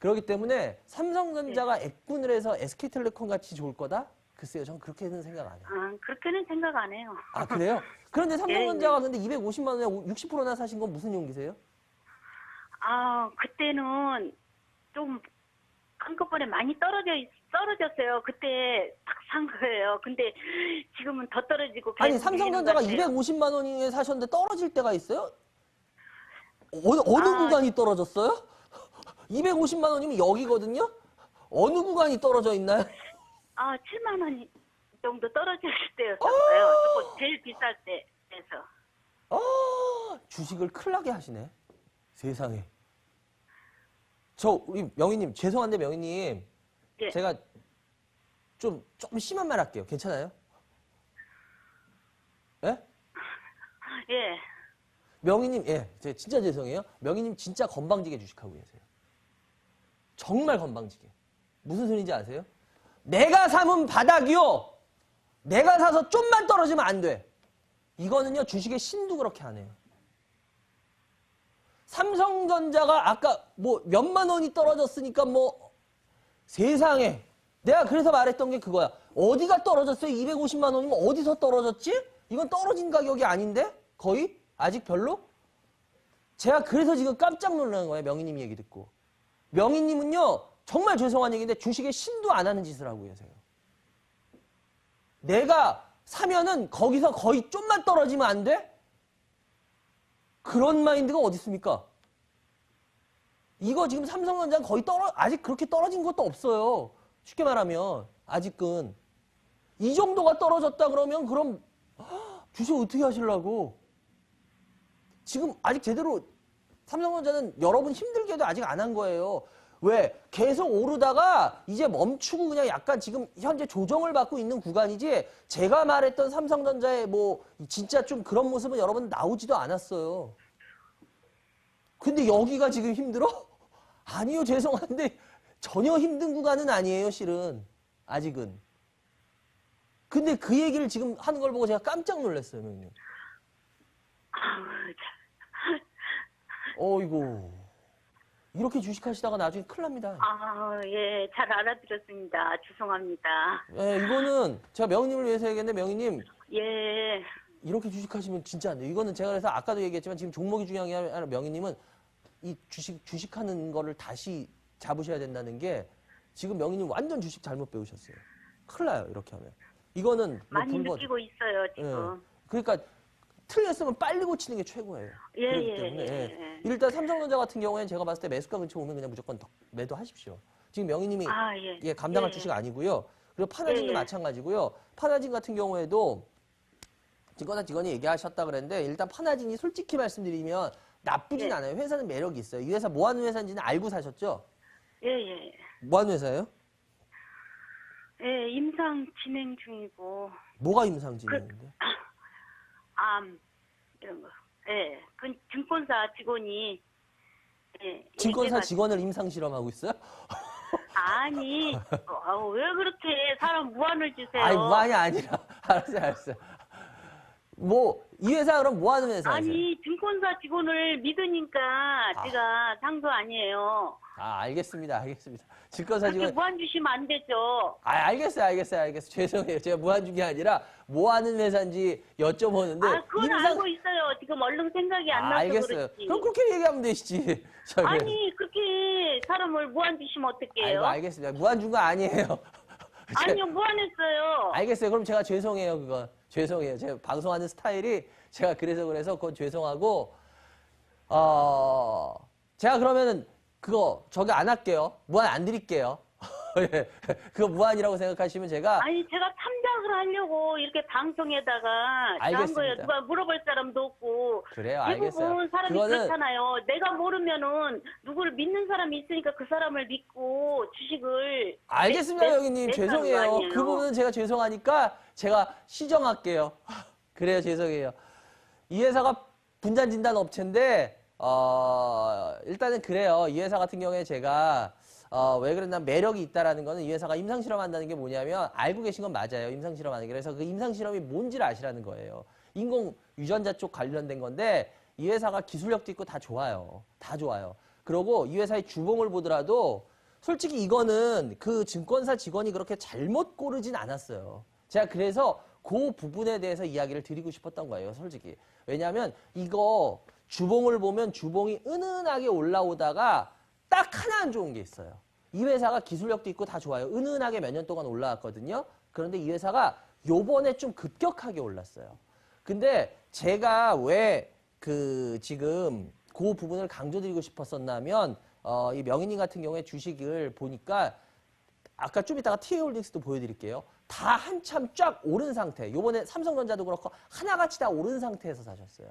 그렇기 때문에 삼성전자가 액분을 해서 SK텔레콤 같이 좋을 거다? 글쎄요. 전 그렇게는 생각 안 해요. 그렇게는 생각 안 해요. 그래요? 그런데 삼성전자가 근데 250만 원에 60%나 사신 건 무슨 용기세요? 그때는 좀 한꺼번에 많이 떨어졌어요. 그때 딱 산 거예요. 근데 지금은 더 떨어지고 아니 계속 삼성전자가 밀리는 것 같아요. 250만 원에 사셨는데 떨어질 때가 있어요? 어느 구간이 떨어졌어요? 250만 원이면 여기거든요? 어느 구간이 떨어져 있나요? 7만 원 정도 떨어질 때였어요. 조금 제일 비쌀 때에서. 주식을 큰일 나게 하시네. 세상에. 우리 명희님, 죄송한데 명희님. 예. 제가 좀 심한 말 할게요. 괜찮아요? 예? 예. 명희님, 제가 진짜 죄송해요. 명희님 진짜 건방지게 주식하고 계세요. 정말 건방지게. 무슨 소리인지 아세요? 내가 사면 바닥이요. 내가 사서 좀만 떨어지면 안 돼. 이거는요, 주식의 신도 그렇게 안 해요. 삼성전자가 아까 몇만 원이 떨어졌으니까 세상에. 내가 그래서 말했던 게 그거야. 어디가 떨어졌어요? 250만 원이면 어디서 떨어졌지? 이건 떨어진 가격이 아닌데? 거의? 아직 별로? 제가 그래서 지금 깜짝 놀라는 거예요. 명희님 얘기 듣고. 명희님은요. 정말 죄송한 얘기인데 주식에 신도 안 하는 짓을 하고 계세요. 내가 사면은 거기서 거의 좀만 떨어지면 안 돼? 그런 마인드가 어디 있습니까? 이거 지금 삼성전자는 거의 아직 그렇게 떨어진 것도 없어요. 쉽게 말하면 아직은. 이 정도가 떨어졌다 그러면 그럼 주식 어떻게 하시려고? 지금 아직 제대로 삼성전자는 여러분 힘들게도 아직 안 한 거예요. 왜? 계속 오르다가 이제 멈추고 그냥 약간 지금 현재 조정을 받고 있는 구간이지 제가 말했던 삼성전자의 진짜 좀 그런 모습은 여러분 나오지도 않았어요. 근데 여기가 지금 힘들어? 아니요, 죄송한데 전혀 힘든 구간은 아니에요, 실은. 아직은. 근데 그 얘기를 지금 하는 걸 보고 제가 깜짝 놀랐어요, 명님. 아우, 어이구. 이렇게 주식하시다가 나중에 큰일 납니다. 예, 잘 알아들었습니다. 죄송합니다. 예, 이거는 제가 명희님을 위해서 얘기했는데 명희님 예, 이렇게 주식하시면 진짜 안 돼요. 이거는 제가 그래서 아까도 얘기했지만 지금 종목이 중요한 게 아니라 명희님은 이 주식하는 거를 다시 잡으셔야 된다는 게 지금 명희님 완전 주식 잘못 배우셨어요. 큰일 나요, 이렇게 하면. 이거는 뭐 많이 불법. 느끼고 있어요, 예. 지금. 그러니까 틀렸으면 빨리 고치는 게 최고예요. 예, 그렇기 예, 때문에 예, 예. 예. 일단 삼성전자 같은 경우에는 제가 봤을 때 매수가 근처 오면 그냥 무조건 매도하십시오. 지금 명희님이 예. 감당할 예. 주식 아니고요. 그리고 파나진도 예, 예. 마찬가지고요. 파나진 같은 경우에도 증권사 직원이 얘기하셨다 그랬는데 일단 파나진이 솔직히 말씀드리면 나쁘진 예. 않아요. 회사는 매력이 있어요. 이 회사 뭐 하는 회사인지는 알고 사셨죠? 예. 뭐 하는 회사예요? 예, 임상 진행 중이고, 뭐가 임상진행인데? 이런 거. 예, 그 증권사 직원이, 예. 증권사 얘기해가지고. 직원을 임상 실험하고 있어요? 아니, 왜 그렇게 사람 무안을 주세요? 아니 무한이 아니라 알았어요. 뭐 이 회사 그럼 뭐 하는 회사예요? 아니, 증권사 직원을 믿으니까 제가 상도 아니에요. 알겠습니다. 증권사 그렇게 직원 무안 주시면 안 되죠. 알겠어요. 죄송해요. 제가 무한 준 게 아니라 뭐 하는 회사인지 여쭤보는데 그건 알고 있어요. 지금 얼른 생각이 안 나서 알겠어요. 그렇지. 그럼 그렇게 얘기하면 되시지. 아니, 그렇게 사람을 무안 주시면 어떡해요? 아이고, 알겠습니다. 무한 준 거 아니에요. 아니요, 무안했어요. 알겠어요. 그럼 제가 죄송해요. 그건 죄송해요. 제가 방송하는 스타일이 제가 그래서 그건 죄송하고 제가 그러면은 그거 저기 안 할게요. 무한 안 드릴게요. 예. 그거 무한이라고 생각하시면 제가 아니, 제가 참작을 하려고 이렇게 방송에다가 한 알겠습니다. 거예요. 누가 물어볼 사람도 없고. 그래요. 대부분 알겠어요. 사람이 그거는 그렇잖아요. 내가 모르면은 누구를 믿는 사람이 있으니까 그 사람을 믿고 주식을. 알겠습니다, 형님. 냈다는 거 죄송해요. 아니에요? 그 부분은 제가 죄송하니까 제가 시정할게요. 그래요, 죄송해요. 이 회사가 분산 진단 업체인데 일단은 그래요. 이 회사 같은 경우에 제가 왜 그랬나 매력이 있다라는 거는 이 회사가 임상 실험한다는 게 뭐냐면 알고 계신 건 맞아요. 임상 실험하는 게. 그래서 그 임상 실험이 뭔지를 아시라는 거예요. 인공 유전자 쪽 관련된 건데 이 회사가 기술력도 있고 다 좋아요. 다 좋아요. 그리고 이 회사의 주봉을 보더라도 솔직히 이거는 그 증권사 직원이 그렇게 잘못 고르진 않았어요. 제가 그래서 그 부분에 대해서 이야기를 드리고 싶었던 거예요, 솔직히. 왜냐하면 이거 주봉을 보면 주봉이 은은하게 올라오다가 딱 하나 안 좋은 게 있어요. 이 회사가 기술력도 있고 다 좋아요. 은은하게 몇 년 동안 올라왔거든요. 그런데 이 회사가 요번에 좀 급격하게 올랐어요. 근데 제가 왜 지금 그 부분을 강조드리고 싶었었냐면 이 명희님 같은 경우에 주식을 보니까 아까 좀 이따가 TA홀딩스도 보여드릴게요. 다 한참 쫙 오른 상태. 요번에 삼성전자도 그렇고 하나같이 다 오른 상태에서 사셨어요.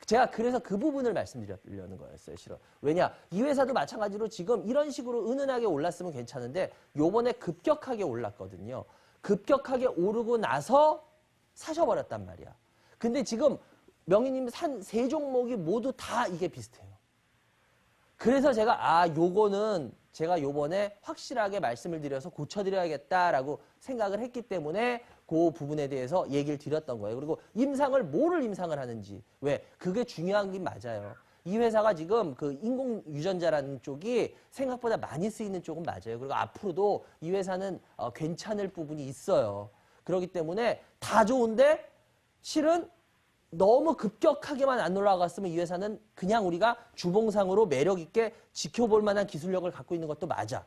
제가 그래서 그 부분을 말씀드리려는 거였어요, 실은. 왜냐, 이 회사도 마찬가지로 지금 이런 식으로 은은하게 올랐으면 괜찮은데 요번에 급격하게 올랐거든요. 급격하게 오르고 나서 사셔버렸단 말이야. 근데 지금 명희님 산 세 종목이 모두 다 이게 비슷해요. 그래서 제가 요거는 제가 요번에 확실하게 말씀을 드려서 고쳐드려야겠다라고 생각을 했기 때문에 그 부분에 대해서 얘기를 드렸던 거예요. 그리고 뭐를 임상을 하는지. 왜? 그게 중요한 게 맞아요. 이 회사가 지금 그 인공 유전자라는 쪽이 생각보다 많이 쓰이는 쪽은 맞아요. 그리고 앞으로도 이 회사는 괜찮을 부분이 있어요. 그렇기 때문에 다 좋은데 실은 너무 급격하게만 안 올라갔으면 이 회사는 그냥 우리가 주봉상으로 매력 있게 지켜볼 만한 기술력을 갖고 있는 것도 맞아.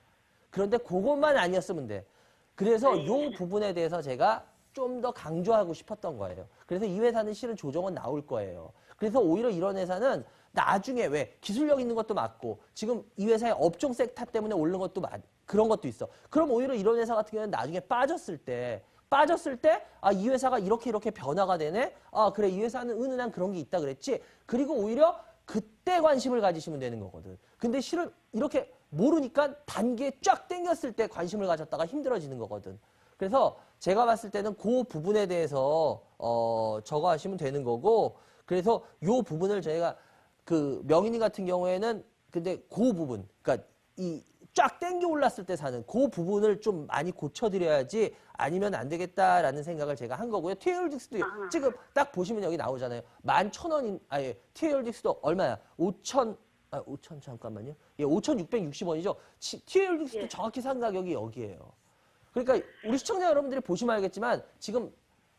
그런데 그것만 아니었으면 돼. 그래서 이 부분에 대해서 제가 좀 더 강조하고 싶었던 거예요. 그래서 이 회사는 실은 조정은 나올 거예요. 그래서 오히려 이런 회사는 나중에 왜 기술력 있는 것도 맞고 지금 이 회사의 업종 섹터 때문에 오른 것도 그런 것도 있어. 그럼 오히려 이런 회사 같은 경우는 나중에 빠졌을 때 이 회사가 이렇게 변화가 되네. 그래, 이 회사는 은은한 그런 게 있다 그랬지. 그리고 오히려 그때 관심을 가지시면 되는 거거든. 근데 실은 이렇게 모르니까 단계 쫙 당겼을 때 관심을 가졌다가 힘들어지는 거거든. 그래서 제가 봤을 때는 그 부분에 대해서 저거 하시면 되는 거고, 그래서 요 부분을 저희가 그 명인이 같은 경우에는 근데 그 부분, 그러니까 이 쫙 땡겨 올랐을 때 사는 그 부분을 좀 많이 고쳐드려야지 아니면 안 되겠다라는 생각을 제가 한 거고요. TA올직스도 지금 딱 보시면 여기 나오잖아요. 11,000원인, 아예 TA올직스도 얼마야? 5,000 잠깐만요. 예, 5,660원이죠. TA올직스도 예. 정확히 산 가격이 여기예요. 그러니까 우리 시청자 여러분들이 보시면 알겠지만 지금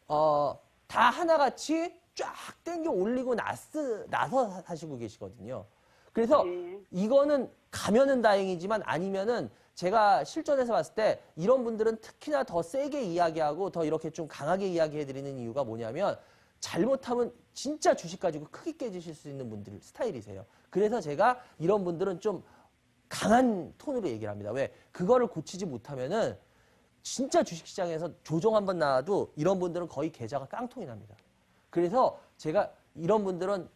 다 하나같이 쫙 땡겨 올리고 나서 사시고 계시거든요. 그래서 이거는 가면은 다행이지만 아니면은 제가 실전에서 봤을 때 이런 분들은 특히나 더 세게 이야기하고 더 이렇게 좀 강하게 이야기해드리는 이유가 뭐냐면 잘못하면 진짜 주식 가지고 크게 깨지실 수 있는 분들 스타일이세요. 그래서 제가 이런 분들은 좀 강한 톤으로 얘기를 합니다. 왜? 그거를 고치지 못하면은 진짜 주식시장에서 조정 한번 나와도 이런 분들은 거의 계좌가 깡통이 납니다. 그래서 제가 이런 분들은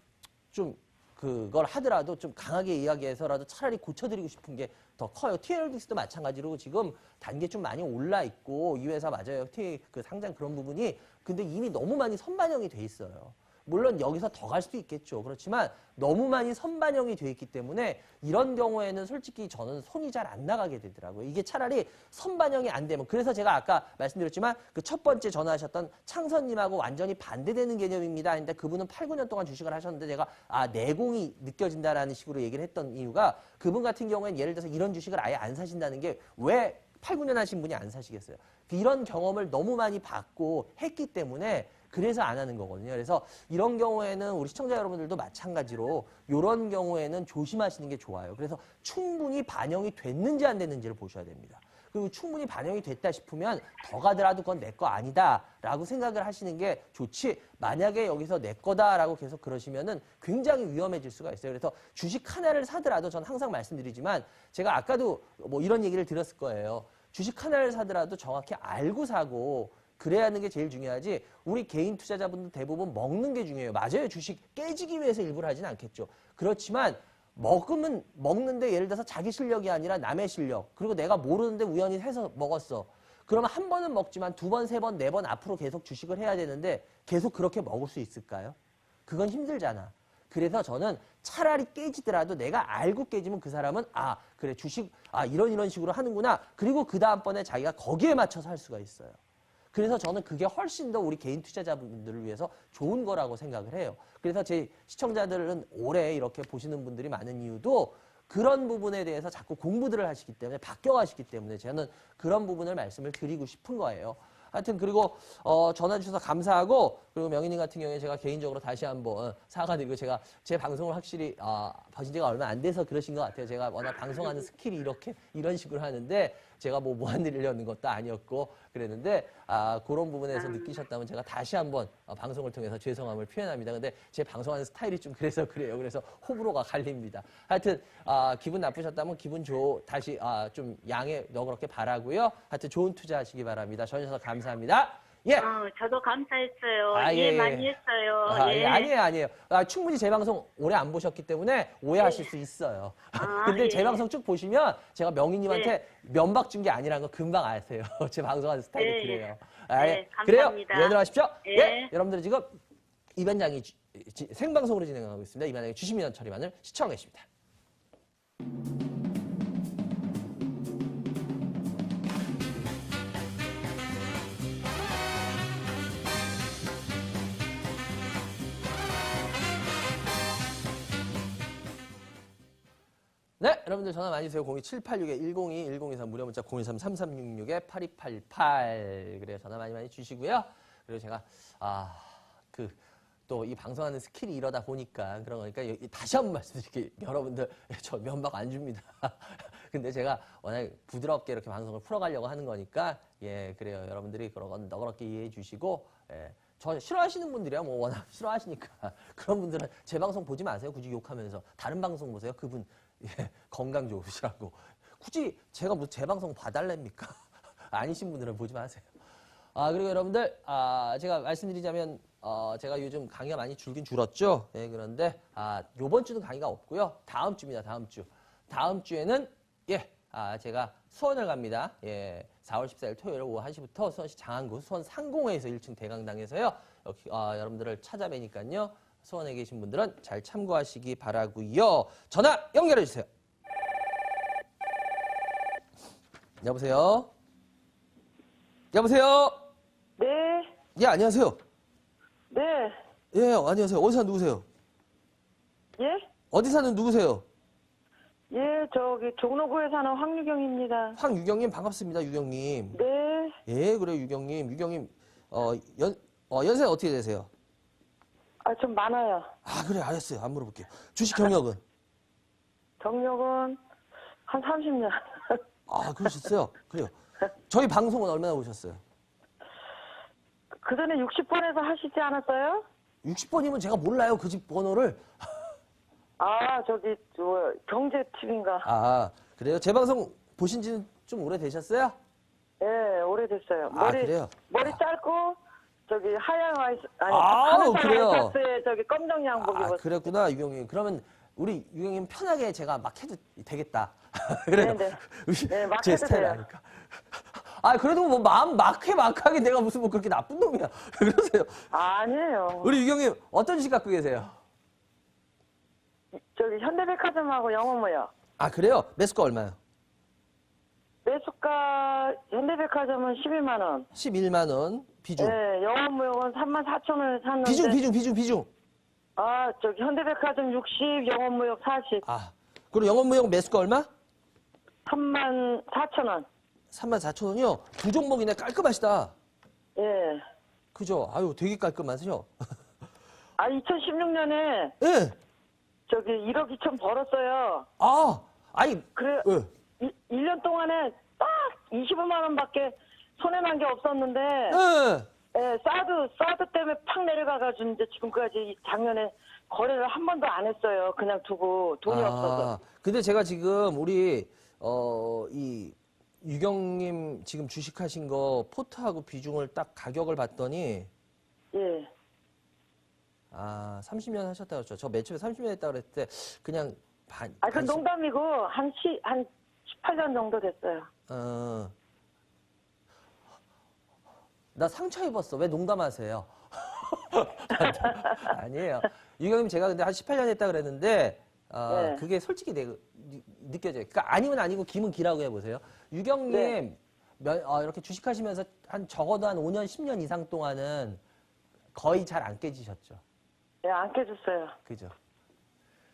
좀 그걸 하더라도 좀 강하게 이야기해서라도 차라리 고쳐드리고 싶은 게 더 커요. TLDX도 마찬가지로 지금 단계 좀 많이 올라 있고 이 회사 맞아요. 그 상장 그런 부분이 근데 이미 너무 많이 선반영이 돼 있어요. 물론 여기서 더 갈 수도 있겠죠. 그렇지만 너무 많이 선반영이 돼 있기 때문에 이런 경우에는 솔직히 저는 손이 잘 안 나가게 되더라고요. 이게 차라리 선반영이 안 되면 그래서 제가 아까 말씀드렸지만 그 첫 번째 전화하셨던 창선님하고 완전히 반대되는 개념입니다. 근데 그분은 8, 9년 동안 주식을 하셨는데 제가 내공이 느껴진다라는 식으로 얘기를 했던 이유가 그분 같은 경우에는 예를 들어서 이런 주식을 아예 안 사신다는 게 왜 8, 9년 하신 분이 안 사시겠어요? 이런 경험을 너무 많이 받고 했기 때문에 그래서 안 하는 거거든요. 그래서 이런 경우에는 우리 시청자 여러분들도 마찬가지로 이런 경우에는 조심하시는 게 좋아요. 그래서 충분히 반영이 됐는지 안 됐는지를 보셔야 됩니다. 그리고 충분히 반영이 됐다 싶으면 더 가더라도 그건 내 거 아니다 라고 생각을 하시는 게 좋지 만약에 여기서 내 거다라고 계속 그러시면은 굉장히 위험해질 수가 있어요. 그래서 주식 하나를 사더라도 전 항상 말씀드리지만 제가 아까도 뭐 이런 얘기를 드렸을 거예요. 주식 하나를 사더라도 정확히 알고 사고 그래야 하는 게 제일 중요하지 우리 개인 투자자분들 대부분 먹는 게 중요해요. 맞아요. 주식 깨지기 위해서 일부러 하진 않겠죠. 그렇지만 먹으면 먹는데 예를 들어서 자기 실력이 아니라 남의 실력 그리고 내가 모르는데 우연히 해서 먹었어. 그러면 한 번은 먹지만 두 번, 세 번, 네 번 앞으로 계속 주식을 해야 되는데 계속 그렇게 먹을 수 있을까요? 그건 힘들잖아. 그래서 저는 차라리 깨지더라도 내가 알고 깨지면 그 사람은 그래 주식 이런 식으로 하는구나. 그리고 그 다음번에 자기가 거기에 맞춰서 할 수가 있어요. 그래서 저는 그게 훨씬 더 우리 개인 투자자분들을 위해서 좋은 거라고 생각을 해요. 그래서 제 시청자들은 오래 이렇게 보시는 분들이 많은 이유도 그런 부분에 대해서 자꾸 공부들을 하시기 때문에 바뀌어가시기 때문에 저는 그런 부분을 말씀을 드리고 싶은 거예요. 하여튼 그리고 전화 주셔서 감사하고 그리고 명희님 같은 경우에 제가 개인적으로 다시 한번 사과드리고 제가 제 방송을 확실히 보신 지가 얼마 안 돼서 그러신 것 같아요. 제가 워낙 방송하는 스킬이 이런 식으로 하는데 제가 뭐 무한드리려는 것도 아니었고 그랬는데 그런 부분에서 느끼셨다면 제가 다시 한번 방송을 통해서 죄송함을 표현합니다. 근데 제 방송하는 스타일이 좀 그래서 그래요. 그래서 호불호가 갈립니다. 하여튼 기분 나쁘셨다면 다시 좀 양해 너그럽게 바라고요. 하여튼 좋은 투자하시기 바랍니다. 전해주셔서 감사합니다. 예. 저도 감사했어요. 예. 많이 했어요. 예. 아니에요. 충분히 제 방송 오래 안 보셨기 때문에 오해하실 수 있어요. 근데 제 방송 쭉 보시면 제가 명희님한테 면박 준 게 아니라는 거 금방 아세요. 제 방송하는 스타일이 그래요. 그래요. 감사합니다. 얘들 하십시오. 예. 여러분들 지금 이반장이 생방송으로 진행하고 있습니다. 이반장의 주식민원 처리만을 시청하고 계십니다. 네, 여러분들 전화 많이 주세요. 02786-102, 1023 무료 문자 023-3366-8288. 그래요. 전화 많이 주시고요. 그리고 제가 또 이 방송하는 스킬이 이러다 보니까 그런 거니까 다시 한번 말씀드릴게요. 여러분들 저 면박 안 줍니다. 근데 제가 워낙 부드럽게 이렇게 방송을 풀어가려고 하는 거니까 그래요. 여러분들이 그런 건 너그럽게 이해해 주시고 저 싫어하시는 분들이야 뭐 워낙 싫어하시니까 그런 분들은 제 방송 보지 마세요. 굳이 욕하면서 다른 방송 보세요. 그분 건강 좋으시라고 굳이 제가 무슨 제 방송 봐달랍니까? 아니신 분들은 보지 마세요. 그리고 여러분들 제가 말씀드리자면 제가 요즘 강의가 많이 줄긴 줄었죠. 그런데 요번 주는 강의가 없고요. 다음 주입니다. 다음 주에는 제가 수원을 갑니다. 4월 14일 토요일 오후 1시부터 수원시 장안구 수원 상공회에서 1층 대강당에서요. 여러분들을 찾아뵈니까요. 수원에 계신 분들은 잘 참고하시기 바라고요. 전화 연결해 주세요. 여보세요? 여보세요? 네, 예, 안녕하세요. 네, 예, 안녕하세요. 어디 사는 누구세요? 예? 어디 사는 누구세요? 예, 저기 종로구에 사는 황유경입니다. 황유경님 반갑습니다. 유경님. 네, 예, 그래요. 유경님. 유경님 연세가 어떻게 되세요? 아, 좀 많아요. 아, 그래, 알았어요. 안 물어볼게요. 주식 경력은? 경력은 한 30년. 아, 그러셨어요? 그래요. 저희 방송은 얼마나 보셨어요? 그 전에 60번에서 하시지 않았어요? 60번이면 제가 몰라요. 그 집 번호를. 아, 저기, 경제 TV인가? 아, 그래요? 제 방송 보신 지는 좀 오래되셨어요? 예, 오래됐어요. 아, 그래요? 머리 짧고, 저기 하얀 와이스, 아니, 아우, 하늘색 그래요? 와이셔츠에 저기 검정 양복 아, 입었어요. 그랬구나, 유경님. 그러면 우리 유경님 편하게 제가 막 해도 되겠다. 그래요. 네네. 네, 막 제 해도 스타일 돼요. 아니까. 아, 그래도 뭐 마음 막하게 내가 무슨 뭐 그렇게 나쁜 놈이야. 왜 그러세요? 아니에요. 우리 유경님 어떤 주식 갖고 계세요? 저기 현대백화점하고 영어모요. 아, 그래요? 매수가 얼마요? 매수가 현대백화점은 12만 원. 11만 원. 비중. 네, 영어무역은 34,000원에 샀는데. 비중. 아, 저기 현대백화점 60, 영어무역 40. 아, 그리고 영업무역 매수가 얼마? 34,000원. 34,000원이요? 두 종목이네. 깔끔하시다. 예. 그죠? 아유, 되게 깔끔하시죠? 아, 2016년에 예. 저기 1억 2천 벌었어요. 아, 아니, 그래, 예. 1년 동안에 딱 25만 원밖에 손해난 게 없었는데, 예. 예, 사드 때문에 팍 내려가가지고 이제 지금까지 작년에 거래를 한 번도 안 했어요. 그냥 두고 돈이 없어서. 근데 제가 지금 우리 이 유경님 지금 주식하신 거 포트하고 비중을 딱 가격을 봤더니 예. 30년 하셨다고 그랬죠. 저 맨 처음에 30년 했다고 그랬을 때 그냥 아, 그 농담이고 한 18년 정도 됐어요. 나 상처 입었어. 왜 농담하세요? 아니에요. 유경님 제가 근데 한 18년 했다 그랬는데 네. 그게 솔직히 느껴져요. 그러니까 아니면 아니고 기면 기라고 해보세요. 유경님 네. 이렇게 주식하시면서 한 적어도 한 5년, 10년 이상 동안은 거의 잘 안 깨지셨죠. 예, 안 깨졌어요. 그죠?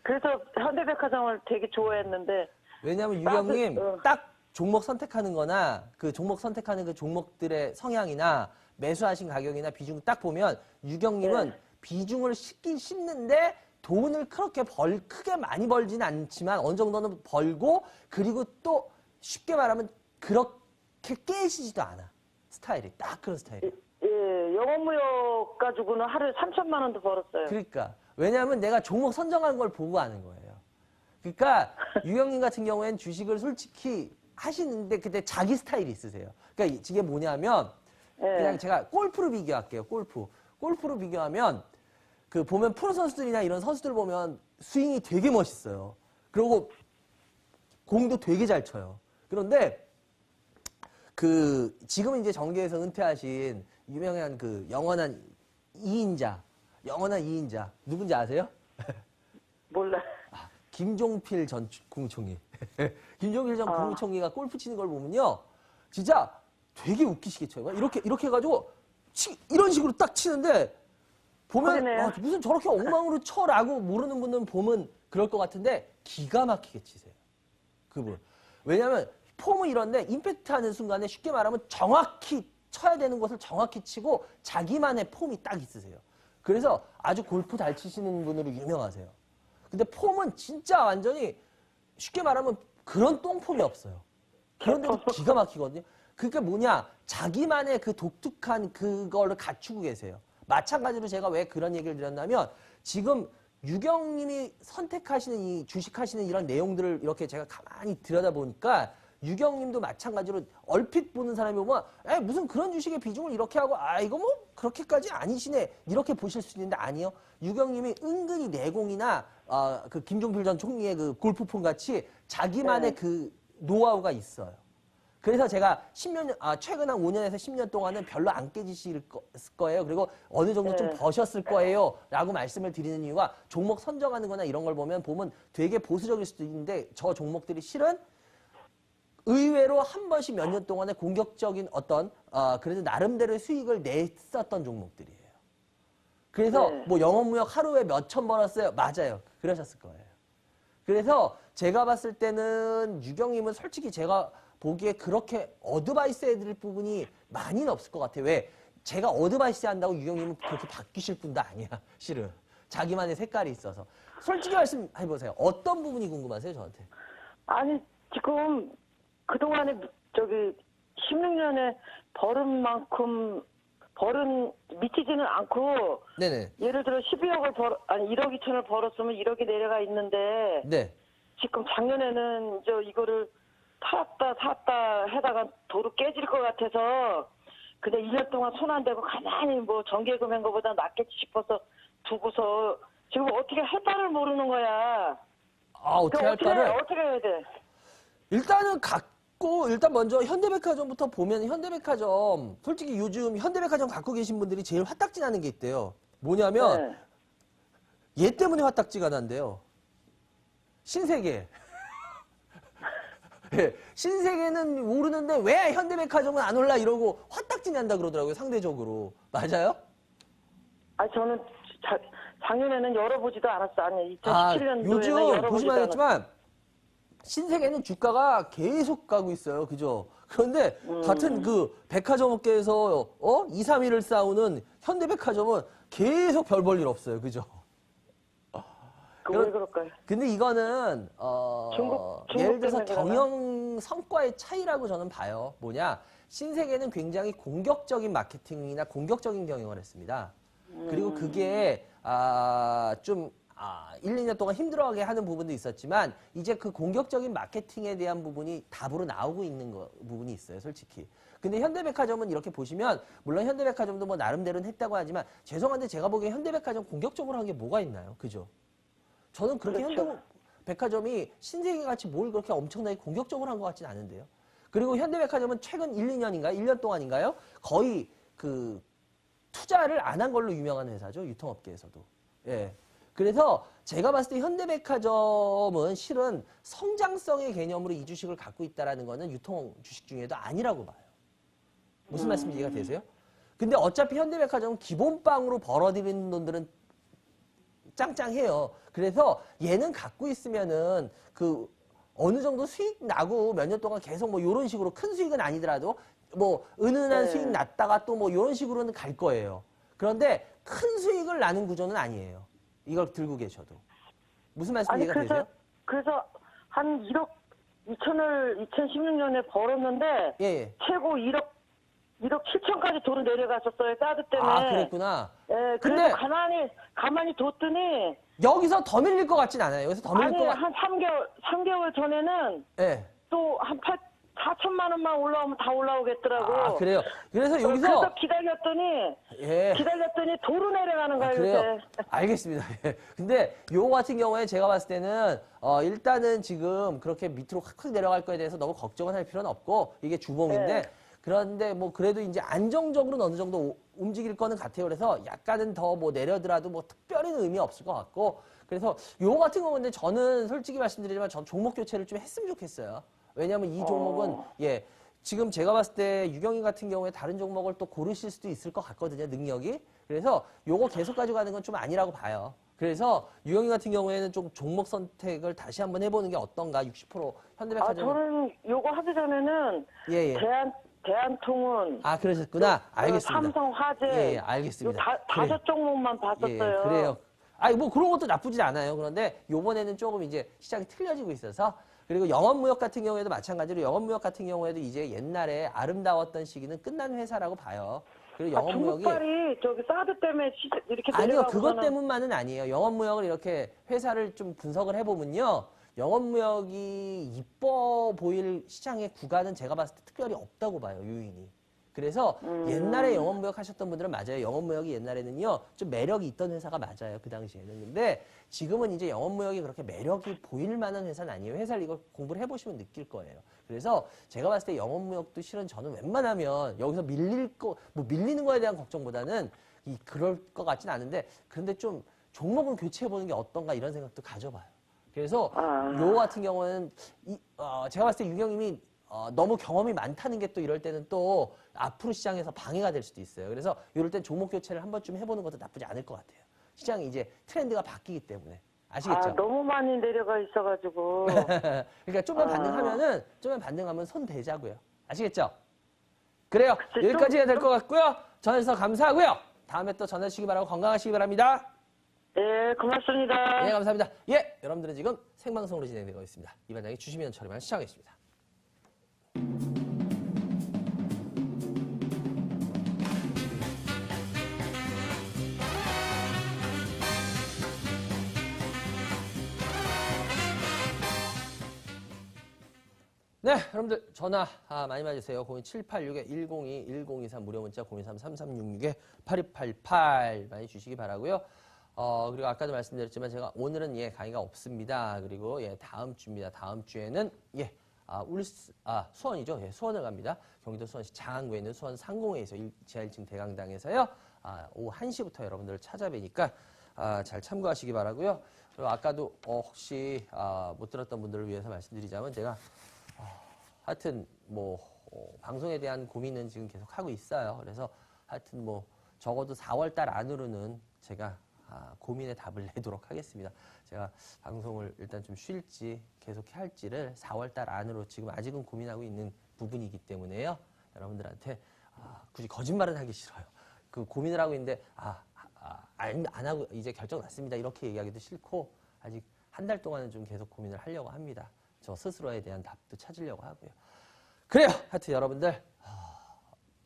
그래서 현대백화점을 되게 좋아했는데. 왜냐하면 유경님 나도, 딱 종목 선택하는 거나 그 종목 선택하는 그 종목들의 성향이나 매수하신 가격이나 비중 딱 보면 유경님은 네. 비중을 싣긴 싣는데 돈을 그렇게 크게 많이 벌지는 않지만 어느 정도는 벌고 그리고 또 쉽게 말하면 그렇게 깨지지도 않아. 스타일이. 딱 그런 스타일이에요. 예, 영어무역 가지고는 하루에 3천만 원도 벌었어요. 그러니까. 왜냐하면 내가 종목 선정하는 걸 보고 하는 거예요. 그러니까 유경님 같은 경우에는 주식을 솔직히 하시는데 그때 자기 스타일이 있으세요. 그러니까 이게 뭐냐면 예. 그냥 제가 골프를 비교할게요. 골프로 비교하면 그 보면 프로 선수들이나 이런 선수들 보면 스윙이 되게 멋있어요. 그리고 공도 되게 잘 쳐요. 그런데 그 지금 이제 정계에서 은퇴하신 유명한 그 영원한 2인자 누군지 아세요? 몰라. 김종필 전 국무총리. 김종필 전 국무총리가 골프 치는 걸 보면요. 진짜 되게 웃기시게 쳐요. 이렇게 해가지고 이런 식으로 딱 치는데 보면 무슨 저렇게 엉망으로 쳐라고 모르는 분들은 보면 그럴 것 같은데 기가 막히게 치세요. 그분. 왜냐하면 폼은 이런데 임팩트 하는 순간에 쉽게 말하면 정확히 쳐야 되는 것을 정확히 치고 자기만의 폼이 딱 있으세요. 그래서 아주 골프 잘 치시는 분으로 유명하세요. 근데 폼은 진짜 완전히 쉽게 말하면 그런 똥폼이 없어요. 그런데도 기가 막히거든요. 그러니까 뭐냐, 자기만의 그 독특한 그거를 갖추고 계세요. 마찬가지로 제가 왜 그런 얘기를 드렸냐면 지금 유경님이 선택하시는 이 주식하시는 이런 내용들을 이렇게 제가 가만히 들여다보니까 유경님도 마찬가지로 얼핏 보는 사람이 보면 무슨 그런 주식의 비중을 이렇게 하고 이거 뭐 그렇게까지 아니시네 이렇게 보실 수 있는데 아니요. 유경님이 은근히 내공이나 그 김종필 전 총리의 그 골프폼 같이 자기만의 그 노하우가 있어요. 그래서 제가 최근 한 5년에서 10년 동안은 별로 안 깨지실 거예요. 그리고 어느 정도 좀 네. 버셨을 거예요. 라고 말씀을 드리는 이유가 종목 선정하는 거나 이런 걸 보면 되게 보수적일 수도 있는데 저 종목들이 실은 의외로 한 번씩 몇 년 동안에 공격적인 그래도 나름대로의 수익을 냈었던 종목들이에요. 그래서 네. 뭐 영업무역 하루에 몇천 벌었어요. 맞아요. 그러셨을 거예요. 그래서 제가 봤을 때는 유경님은 솔직히 제가 보기에 그렇게 어드바이스 해드릴 부분이 많이는 없을 것 같아요. 왜? 제가 어드바이스 한다고 유경님은 그렇게 바뀌실 분도 아니야. 실은. 자기만의 색깔이 있어서. 솔직히 말씀해보세요. 어떤 부분이 궁금하세요, 저한테? 아니, 지금 그동안에 16년에 벌은 만큼 미치지는 않고 네네. 예를 들어 1억 2천을 벌었으면 1억이 내려가 있는데 네. 지금 작년에는 이거를 샀다 해다가 도로 깨질 것 같아서 그냥 1년 동안 손 안 대고 가만히 뭐 정기예금한 것보다 낫겠지 싶어서 두고서 지금 어떻게 할 바를 모르는 거야. 어떻게 할 바를? 어떻게 해야 돼? 일단은 일단 먼저 현대백화점부터 보면 현대백화점, 솔직히 요즘 현대백화점 갖고 계신 분들이 제일 화딱지나는 게 있대요. 뭐냐면, 네. 얘 때문에 화딱지가 난대요. 신세계. 예, 신세계는 오르는데 왜 현대백화점은 안 올라 이러고 화딱지 난다 그러더라고요, 상대적으로. 맞아요? 저는 작년에는 열어보지도 않았어. 아니, 2017년도에는 요즘 열어보지도 보시면 않았어. 알겠지만 신세계는 주가가 계속 가고 있어요. 그죠? 그런데 같은 그 백화점 업계에서 2, 3위를 싸우는 현대백화점은 계속 별 볼 일 없어요. 그죠? 왜 그럴까요? 근데 이거는 중국 예를 들어서 때문에 그러나? 경영 성과의 차이라고 저는 봐요. 뭐냐? 신세계는 굉장히 공격적인 마케팅이나 공격적인 경영을 했습니다. 그리고 그게 1, 2년 동안 힘들어하게 하는 부분도 있었지만 이제 그 공격적인 마케팅에 대한 부분이 답으로 나오고 있는 부분이 있어요, 솔직히. 근데 현대백화점은 이렇게 보시면 물론 현대백화점도 뭐 나름대로는 했다고 하지만 죄송한데 제가 보기엔 현대백화점 공격적으로 한 게 뭐가 있나요? 그죠? 저는 그렇게 그렇죠. 현대백화점이 신세계같이 뭘 그렇게 엄청나게 공격적으로 한 것 같지는 않은데요. 그리고 현대백화점은 최근 1, 2년인가요? 1년 동안인가요? 거의 그 투자를 안 한 걸로 유명한 회사죠. 유통업계에서도. 예. 그래서 제가 봤을 때 현대백화점은 실은 성장성의 개념으로 이 주식을 갖고 있다는 거는 유통 주식 중에도 아니라고 봐요. 무슨 말씀인지 이해가 되세요? 근데 어차피 현대백화점은 기본빵으로 벌어들이는 돈들은 짱짱해요. 그래서 얘는 갖고 있으면은 그 어느 정도 수익 나고 몇 년 동안 계속 뭐 이런 식으로 큰 수익은 아니더라도 뭐 은은한 네. 수익 났다가 또 뭐 이런 식으로는 갈 거예요. 그런데 큰 수익을 나는 구조는 아니에요. 이걸 들고 계셔도. 무슨 말씀 이해가 되세요? 그래서 한 1억 2천을 2016년에 벌었는데 예. 최고 1억 7천까지 도로 내려갔었어요. 사드 때문에. 그랬구나. 예, 근데 그래서 가만히 뒀더니 여기서 더 밀릴 것 같진 않아요. 여기서 더 밀릴 것 같... 한 3개월 전에는 예. 또 한 4천만 원만 올라오면 다 올라오겠더라고. 그래요. 그래서 여기서 그래서 기다렸더니 예. 도로 내려가는 거예요. 그래요? 요새. 알겠습니다. 예. 근데 요거 같은 경우에 제가 봤을 때는 일단은 지금 그렇게 밑으로 확 내려갈 거에 대해서 너무 걱정은 할 필요는 없고 이게 주봉인데 네. 그런데 뭐 그래도 이제 안정적으로는 어느 정도 움직일 거는 같아요. 그래서 약간은 더 뭐 내려더라도 뭐 특별히는 의미 없을 것 같고 그래서 요거 같은 경우는 저는 솔직히 말씀드리지만 전 종목 교체를 좀 했으면 좋겠어요. 왜냐하면 이 종목은 예 지금 제가 봤을 때 유경인 같은 경우에 다른 종목을 또 고르실 수도 있을 것 같거든요. 능력이. 그래서 요거 계속 가져가는 건 좀 아니라고 봐요. 그래서 유경인 같은 경우에는 좀 종목 선택을 다시 한번 해보는 게 어떤가 60% 현대백화점. 저는 요거 하기 전에는 예. 대한통운 그러셨구나. 알겠습니다. 삼성화재 예, 알겠습니다. 요 다섯 종목만 봤었어요. 예, 그래요. 뭐 그런 것도 나쁘지 않아요. 그런데 요번에는 조금 이제 시장이 틀려지고 있어서 그리고 영업무역 같은 경우에도 마찬가지로 영업무역 같은 경우에도 이제 옛날에 아름다웠던 시기는 끝난 회사라고 봐요. 그리고 영업무역이 중국발이 사드 때문에 이렇게 아니요, 내려가고 그것 때문만은 아니에요. 영업무역을 이렇게 회사를 좀 분석을 해보면요. 영업무역이 이뻐 보일 시장의 구간은 제가 봤을 때 특별히 없다고 봐요, 요인이. 그래서 옛날에 영업무역 하셨던 분들은 맞아요. 영업무역이 옛날에는요, 좀 매력이 있던 회사가 맞아요. 그 당시에는. 근데 지금은 이제 영업무역이 그렇게 매력이 보일 만한 회사는 아니에요. 회사를 이거 공부를 해보시면 느낄 거예요. 그래서 제가 봤을 때 영업무역도 실은 저는 웬만하면 여기서 밀리는 거에 대한 걱정보다는 그럴 것 같진 않은데, 그런데 좀 종목은 교체해보는 게 어떤가 이런 생각도 가져봐요. 그래서 요 같은 경우는 제가 봤을 때 유경님이 너무 경험이 많다는 게 또 이럴 때는 또 앞으로 시장에서 방해가 될 수도 있어요. 그래서 이럴 땐 종목 교체를 한 번쯤 해보는 것도 나쁘지 않을 것 같아요. 시장이 이제 트렌드가 바뀌기 때문에. 아시겠죠? 너무 많이 내려가 있어가지고. 그러니까 좀만 반등하면 손 대자고요. 아시겠죠? 그래요. 여기까지 해야 될 것 같고요. 전화주셔서 감사하고요. 다음에 또 전화 주시기 바라고 건강하시기 바랍니다. 예, 고맙습니다. 네, 감사합니다. 예, 여러분들은 지금 생방송으로 진행되고 있습니다. 이 반장의 주시면 처리만 시작하겠습니다. 네, 여러분들 전화 많이 받으세요. 02786-102-1023 무료 문자 023-3366-8288 많이 주시기 바라고요. 그리고 아까도 말씀드렸지만 제가 오늘은 강의가 없습니다. 그리고 다음 주입니다. 다음 주에는 수원이죠. 수원을 갑니다. 경기도 수원시 장안구에 있는 수원 상공회에서 지하 1층 대강당에서요. 오후 1시부터 여러분들을 찾아뵈니까 잘 참고하시기 바라고요. 그리고 아까도 혹시 못 들었던 분들을 위해서 말씀드리자면 제가 하여튼 방송에 대한 고민은 지금 계속 하고 있어요. 그래서 하여튼 적어도 4월 달 안으로는 제가 고민의 답을 내도록 하겠습니다. 제가 방송을 일단 좀 쉴지 계속 할지를 4월 달 안으로 지금 아직은 고민하고 있는 부분이기 때문에요. 여러분들한테 굳이 거짓말은 하기 싫어요. 그 고민을 하고 있는데 안 하고 이제 결정 났습니다. 이렇게 얘기하기도 싫고 아직 한 달 동안은 좀 계속 고민을 하려고 합니다. 저 스스로에 대한 답도 찾으려고 하고요. 그래요. 하여튼 여러분들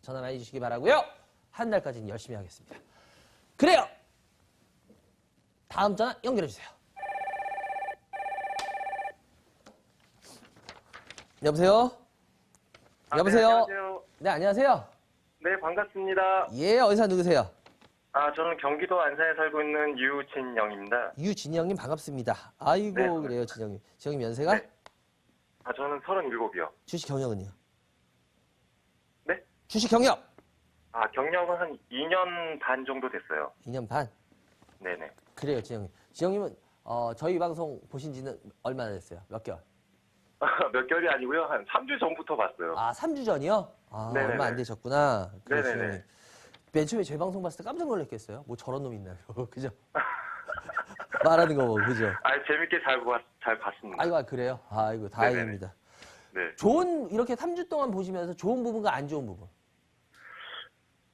전화 많이 주시기 바라고요. 한 달까지는 열심히 하겠습니다. 그래요. 다음 전화 연결해 주세요. 여보세요? 여보세요? 네, 안녕하세요. 네, 안녕하세요. 네, 반갑습니다. 예, 어디서 누구세요? 저는 경기도 안산에 살고 있는 유진영입니다. 유진영님 반갑습니다. 아이고, 네. 그래요, 진영님. 진영님 연세가? 네. 저는 37이요. 주식 경력은요? 네? 주식 경력! 경력은 한 2년 반 정도 됐어요. 2년 반? 네네. 그래요, 진영님. 진영님은 저희 방송 보신 지는 얼마나 됐어요? 몇 개월? 몇 개월이 아니고요. 한 3주 전부터 봤어요. 3주 전이요? 네네네. 얼마 안 되셨구나. 그래요, 네네네. 진영님. 맨 처음에 제 방송 봤을 때 깜짝 놀랐겠어요? 저런 놈 있나요? 그죠? 말하는 거 보고, 그죠? 재밌게 잘 봤습니다. 아이고, 그래요? 아이고, 다행입니다. 네. 이렇게 3주 동안 보시면서 좋은 부분과 안 좋은 부분.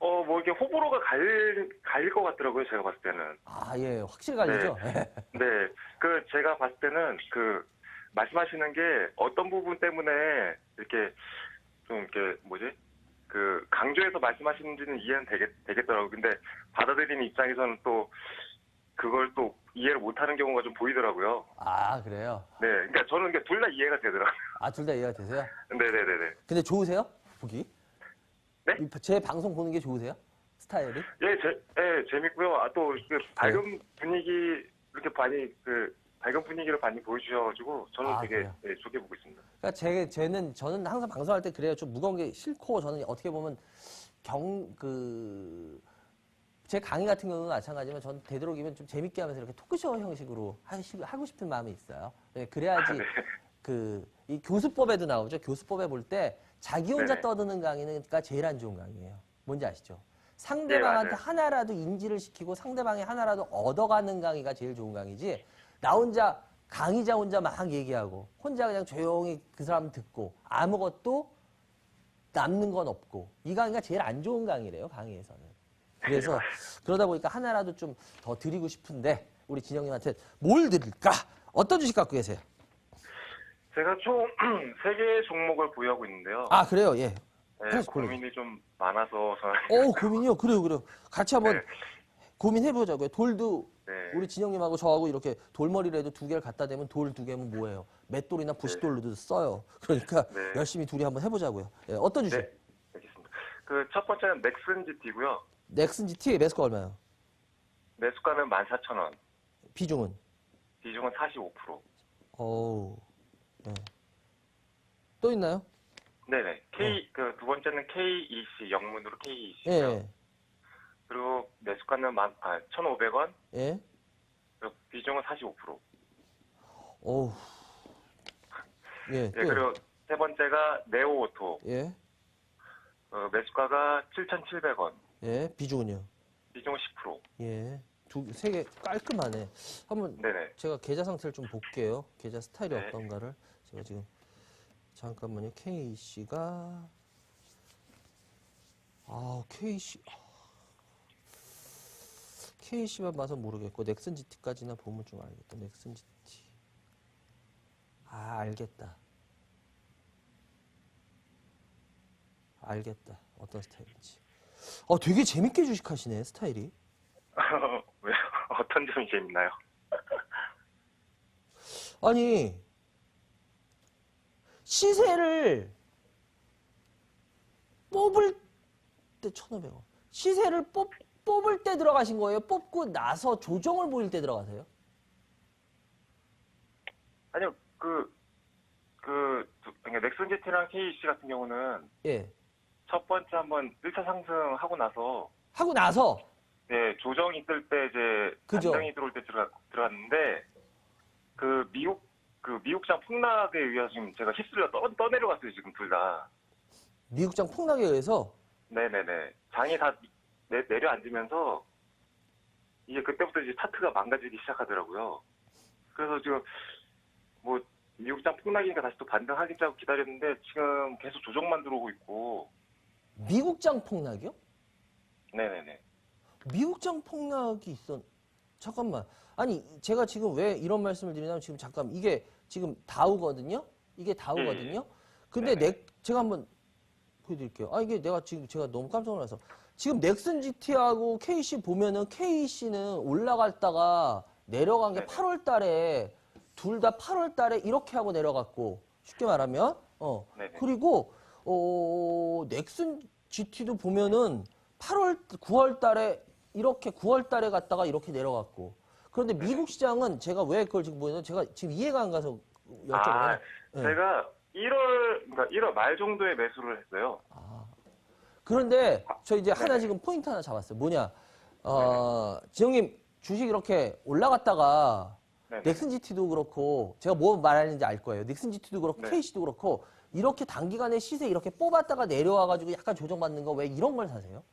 이렇게 호불호가 갈릴 것 같더라고요. 제가 봤을 때는. 예, 확실히 갈리죠? 네. 제가 봤을 때는 말씀하시는 게 어떤 부분 때문에 이렇게 좀 강조해서 말씀하시는지는 이해는 되겠더라고요. 근데 받아들이는 입장에서는 또 그걸 또 이해를 못하는 경우가 좀 보이더라고요. 그래요? 네, 그러니까 저는 둘 다 이해가 되더라고요. 둘 다 이해가 되세요? 네네네네. 근데 좋으세요? 보기? 네? 제 방송 보는 게 좋으세요? 스타일이? 예, 재밌고요. 또 밝은 분위기 이렇게 많이 밝은 분위기를 많이 보여주셔가지고 저는 되게 그래요? 좋게 보고 있습니다. 그러니까 저는 항상 방송할 때 그래요. 좀 무거운 게 싫고 저는 어떻게 보면 제 강의 같은 경우는 마찬가지지만 저는 되도록이면 좀 재밌게 하면서 이렇게 토크쇼 형식으로 하고 싶은 마음이 있어요. 그래야지 이 교수법에도 나오죠. 교수법에 볼 때 자기 혼자 네네. 떠드는 강의가 제일 안 좋은 강의예요. 뭔지 아시죠? 상대방한테 네, 하나라도 인지를 시키고 상대방이 하나라도 얻어가는 강의가 제일 좋은 강의지. 나 혼자 강의자 혼자 막 얘기하고 혼자 그냥 조용히 그 사람 듣고 아무것도 남는 건 없고 이 강의가 제일 안 좋은 강의래요. 강의에서는. 그래서 그러다 보니까 하나라도 좀 더 드리고 싶은데 우리 진영님한테 뭘 드릴까? 어떤 주식 갖고 계세요? 제가 총 3개의 종목을 보유하고 있는데요. 그래요? 예. 네, 하나씩 고민이 좀 많아서 저는 고민이요? 그래요. 같이 한번 네. 고민해보자고요. 돌도 네. 우리 진영님하고 저하고 이렇게 돌머리라도 2개를 갖다 대면 돌 2개면 뭐예요? 맷돌이나 부싯돌로도 써요. 그러니까 네. 열심히 둘이 한번 해보자고요. 예, 어떤 주식? 네, 알겠습니다. 그 첫 번째는 넥슨 GT고요. 넥슨 GT 매수가 얼마요? 매수가는 14,000원. 비중은? 비중은 45%. 어우. 네. 또 있나요? 네네. 그 두 번째는 KEC, 영문으로 KEC고요. 예. 그리고 매수가는 1,500원. 예. 그리고 비중은 45%. 어우. 예. 예, 또요. 그리고 세 번째가 네오오토. 예. 매수가가 7,700원. 예. 비중은요? 비중은 10%. 예. 세 개 깔끔하네. 한번 네네. 제가 계좌 상태를 좀 볼게요. 계좌 스타일이 네. 어떤가를. 제가 지금 잠깐만요. KC가 KC만 봐서 모르겠고 넥슨 GT까지나 보면 좀 알겠다. 넥슨 GT. 알겠다. 알겠다. 어떤 스타일인지. 되게 재밌게 주식하시네, 스타일이. 왜요? 어떤 점이 재밌나요? 아니, 시세를 뽑을 때 1,500원. 시세를 뽑을 때 들어가신 거예요? 뽑고 나서 조정을 보일 때 들어가세요? 아니요, 그러니까 넥슨 GT랑 KEC 같은 경우는 예. 첫 번째 한번 1차 상승하고 나서 하고 나서, 네, 조정이 있을 때 이제 그죠. 반등이 들어올 때 들어갔는데 미국장 폭락에 의해서 지금 제가 휩쓸려 떠내려갔어요, 지금 둘 다. 미국장 폭락에 의해서, 네네네. 장이 다 내려앉으면서 이게 그때부터 이제 차트가 망가지기 시작하더라고요. 그래서 지금 뭐 미국장 폭락이니까 다시 또 반등하겠다고 기다렸는데 지금 계속 조정만 들어오고 있고. 미국장 폭락이요? 네네네. 미국장 폭락이 잠깐만. 아니, 제가 지금 왜 이런 말씀을 드리냐면 지금 잠깐, 이게 지금 다우거든요? 이게 다우거든요? 근데 네네. 제가 한번 보여드릴게요. 이게 제가 너무 깜짝 놀라서. 지금 넥슨 GT하고 KC 보면은 KC는 올라갔다가 내려간 게 네네. 8월 달에, 둘 다 8월 달에 이렇게 하고 내려갔고, 쉽게 말하면, 네네. 그리고, 넥슨 GT도 보면은 9월 달에 이렇게 9월 달에 갔다가 이렇게 내려갔고. 그런데 미국 시장은 제가 왜 그걸 지금 보냐면 제가 지금 이해가 안 가서 여쭤보면. 제가 1월 말 정도에 매수를 했어요. 그런데 저 이제 하나 네네. 지금 포인트 하나 잡았어요. 뭐냐? 지영님 주식 이렇게 올라갔다가 네네. 넥슨 GT도 그렇고 제가 뭐 말하는지 알 거예요. 넥슨 GT도 그렇고 네. KC도 그렇고 이렇게 단기간에 시세 이렇게 뽑았다가 내려와가지고 약간 조정받는 거 왜 이런 걸 사세요?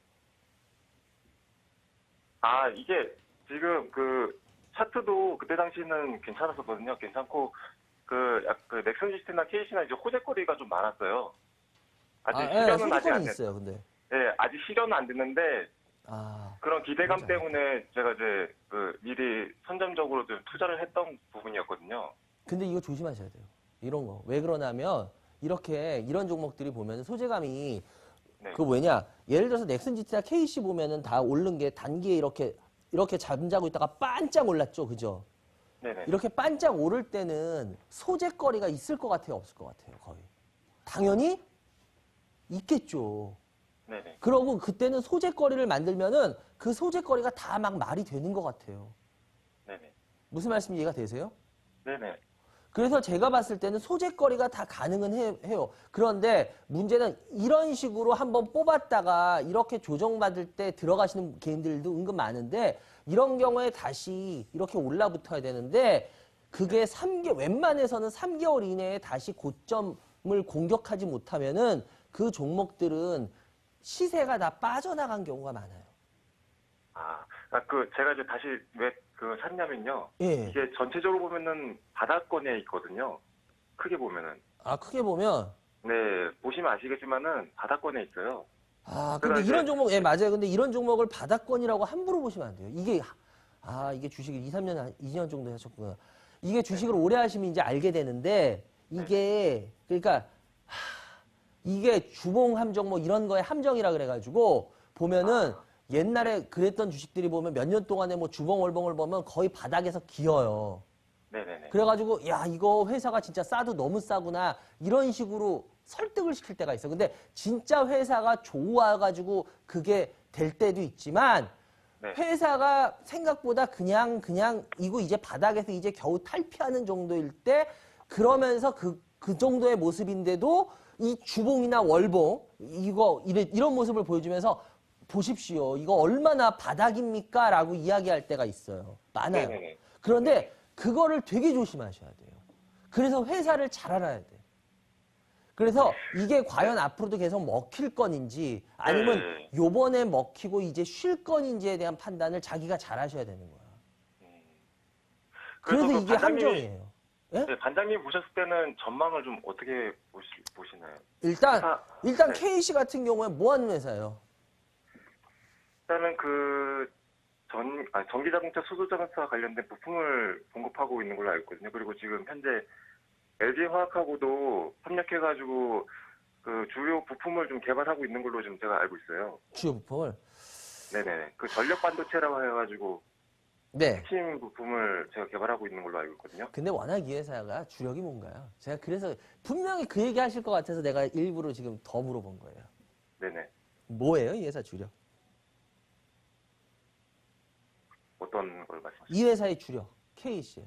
이게 지금 그 차트도 그때 당시는 괜찮았었거든요. 괜찮고 그 넥슨 GT나 KC나 이제 호재거리가 좀 많았어요. 아직 실현은 아직 안 됐. 있어요. 근데 네, 아직 실현은 안 됐는데 그런 기대감 맞아요. 때문에 제가 이제 미리 선점적으로 좀 투자를 했던 부분이었거든요. 근데 이거 조심하셔야 돼요. 이런 거. 왜 그러냐면 이런 종목들이 보면 소재감이 네. 그 뭐냐? 예를 들어서 넥슨 GT나 KC 보면은 다 오른 게 단기에 이렇게 잠자고 있다가 반짝 올랐죠. 그죠? 네네. 이렇게 반짝 오를 때는 소재거리가 있을 것 같아요? 없을 것 같아요? 거의. 당연히 있겠죠. 네네. 그러고 그때는 소재거리를 만들면은 그 소재거리가 다 막 말이 되는 것 같아요. 네네. 무슨 말씀 이해가 되세요? 네네. 그래서 제가 봤을 때는 소재거리가 다 가능은 해요. 그런데 문제는 이런 식으로 한번 뽑았다가 이렇게 조정받을 때 들어가시는 개인들도 은근 많은데 이런 경우에 다시 이렇게 올라붙어야 되는데 그게 웬만해서는 3개월 이내에 다시 고점을 공격하지 못하면은 그 종목들은 시세가 다 빠져나간 경우가 많아요. 제가 이제 다시 왜 샀냐면요. 예. 이게 전체적으로 보면은 바닥권에 있거든요. 크게 보면은. 크게 보면 네, 보시면 아시겠지만은 바닥권에 있어요. 근데 그래서 이런 이제- 종목, 예, 맞아요. 근데 이런 종목을 바닥권이라고 함부로 보시면 안 돼요. 이게 주식을 2년 정도 하셨구나. 이게 주식을 오래 하시면 이제 알게 되는데, 그러니까, 이게 주봉 함정 뭐 이런 거에 함정이라 그래가지고, 보면은 옛날에 그랬던 주식들이 보면 몇 년 동안에 뭐 주봉 월봉을 보면 거의 바닥에서 기어요. 네네네. 그래가지고, 야, 이거 회사가 진짜 싸도 너무 싸구나. 이런 식으로 설득을 시킬 때가 있어. 근데 진짜 회사가 좋아가지고 그게 될 때도 있지만 네. 회사가 생각보다 그냥 이거 이제 바닥에서 이제 겨우 탈피하는 정도일 때 그러면서 그 정도의 모습인데도 이 주봉이나 월봉 이런 모습을 보여주면서 보십시오. 이거 얼마나 바닥입니까? 라고 이야기할 때가 있어요. 많아요. 네네네. 그런데 그거를 되게 조심하셔야 돼요. 그래서 회사를 잘 알아야 돼. 그래서 이게 과연 앞으로도 계속 먹힐 건인지 아니면 네. 요번에 먹히고 이제 쉴 건인지에 대한 판단을 자기가 잘 하셔야 되는 거야. 그래서 그 이게 반장님이- 함정이에요. 예? 네, 반장님 보셨을 때는 전망을 좀 어떻게 보시나요? 일단 네. KC 같은 경우에 뭐 하는 회사예요? 일단은 전기자동차 수소자동차 관련된 부품을 공급하고 있는 걸로 알고 있거든요. 그리고 지금 현재 LG화학하고도 협력해가지고 그 주요 부품을 좀 개발하고 있는 걸로 좀 제가 알고 있어요. 주요 부품을. 네네. 그 전력 반도체라고 해가지고 네. 핵심 부품을 제가 개발하고 있는 걸로 알고 있거든요. 근데 워낙 이 회사가 주력이 뭔가요? 제가 그래서 분명히 그 얘기 하실 것 같아서 내가 일부러 지금 더 물어본 거예요. 네네. 뭐예요, 이 회사 주력? 어떤 걸 말씀하시죠? 이 회사의 주력, KC.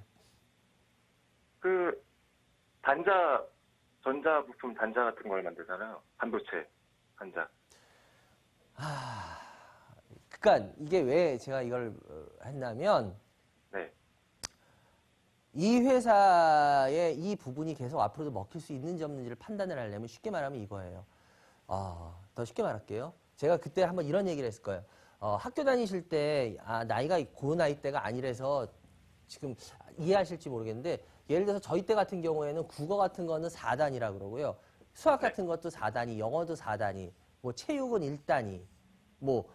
그 전자 부품 단자 같은 걸 만들잖아요. 반도체 단자. 그러니까 이게 왜 제가 이걸 했냐면 네. 이 회사의 이 부분이 계속 앞으로도 먹힐 수 있는지 없는지를 판단을 하려면 쉽게 말하면 이거예요. 더 쉽게 말할게요. 제가 그때 한번 이런 얘기를 했을 거예요. 학교 다니실 때 나이가 그 나이대가 아니라서 지금 이해하실지 모르겠는데 예를 들어서 저희 때 같은 경우에는 국어 같은 거는 4단이라 그러고요. 수학 같은 것도 4단위, 영어도 4단위, 뭐 체육은 1단위, 뭐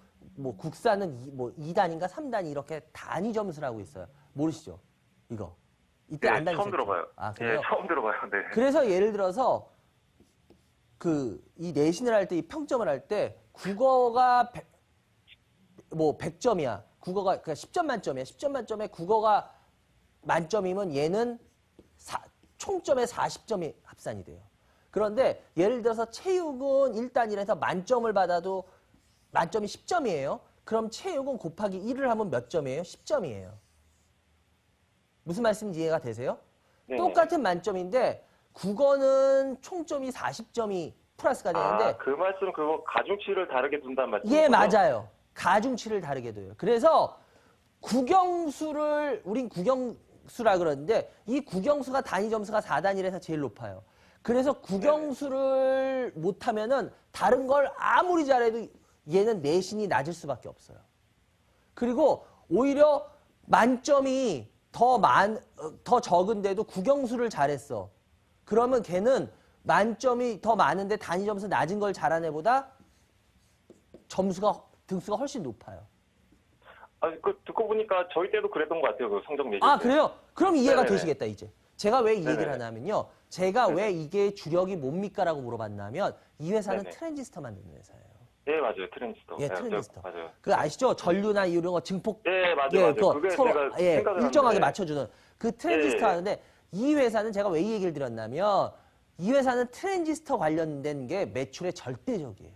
국사는 2단인가 3단위 이렇게 단위 점수라고 있어요. 모르시죠? 이거. 이때 네, 안 다니셨죠? 처음 들어봐요. 그래요? 네, 처음 들어봐요. 네. 그래서 예를 들어서 이 내신을 할 때 이 평점을 할 때 국어가 100점이야. 국어가 그러니까 10점 만점이야. 10점 만점에 국어가 만점이면 얘는 총점에 40점이 합산이 돼요. 그런데 예를 들어서 체육은 1단이라서 만점을 받아도 만점이 10점이에요. 그럼 체육은 곱하기 1을 하면 몇 점이에요? 10점이에요. 무슨 말씀인지 이해가 되세요? 네. 똑같은 만점인데 국어는 총점이 40점이 플러스가 되는데 그 말씀 그거 가중치를 다르게 둔다는 말씀이죠? 예, 맞아요. 가중치를 다르게 둬요. 그래서 우린 국영수라 그러는데 이 국영수가 단위 점수가 4단위라서 제일 높아요. 그래서 국영수를 못하면은 다른 걸 아무리 잘해도 얘는 내신이 낮을 수밖에 없어요. 그리고 오히려 만점이 더 적은데도 국영수를 잘했어. 그러면 걔는 만점이 더 많은데 단위 점수 낮은 걸 잘한 애보다 등수가 훨씬 높아요. 듣고 보니까 저희 때도 그랬던 것 같아요. 그 성적 내실. 그래요? 그럼 이해가 네네네. 되시겠다, 이제. 제가 왜 이 네네. 얘기를 하냐면요. 제가 왜 이게 주력이 뭡니까? 라고 물어봤냐면 이 회사는 네네. 트랜지스터 만드는 회사예요. 네, 맞아요. 트랜지스터. 예, 네, 트랜지스터. 맞아요. 그 아시죠? 전류나 이런 거 증폭 네, 맞아요. 예, 맞아요. 그거 그게 서로 제가 생각을 일정하게 하는데. 맞춰주는 그 트랜지스터 예, 예. 하는데 이 회사는 제가 왜 이 얘기를 드렸냐면 이 회사는 트랜지스터 관련된 게 매출의 절대적이에요.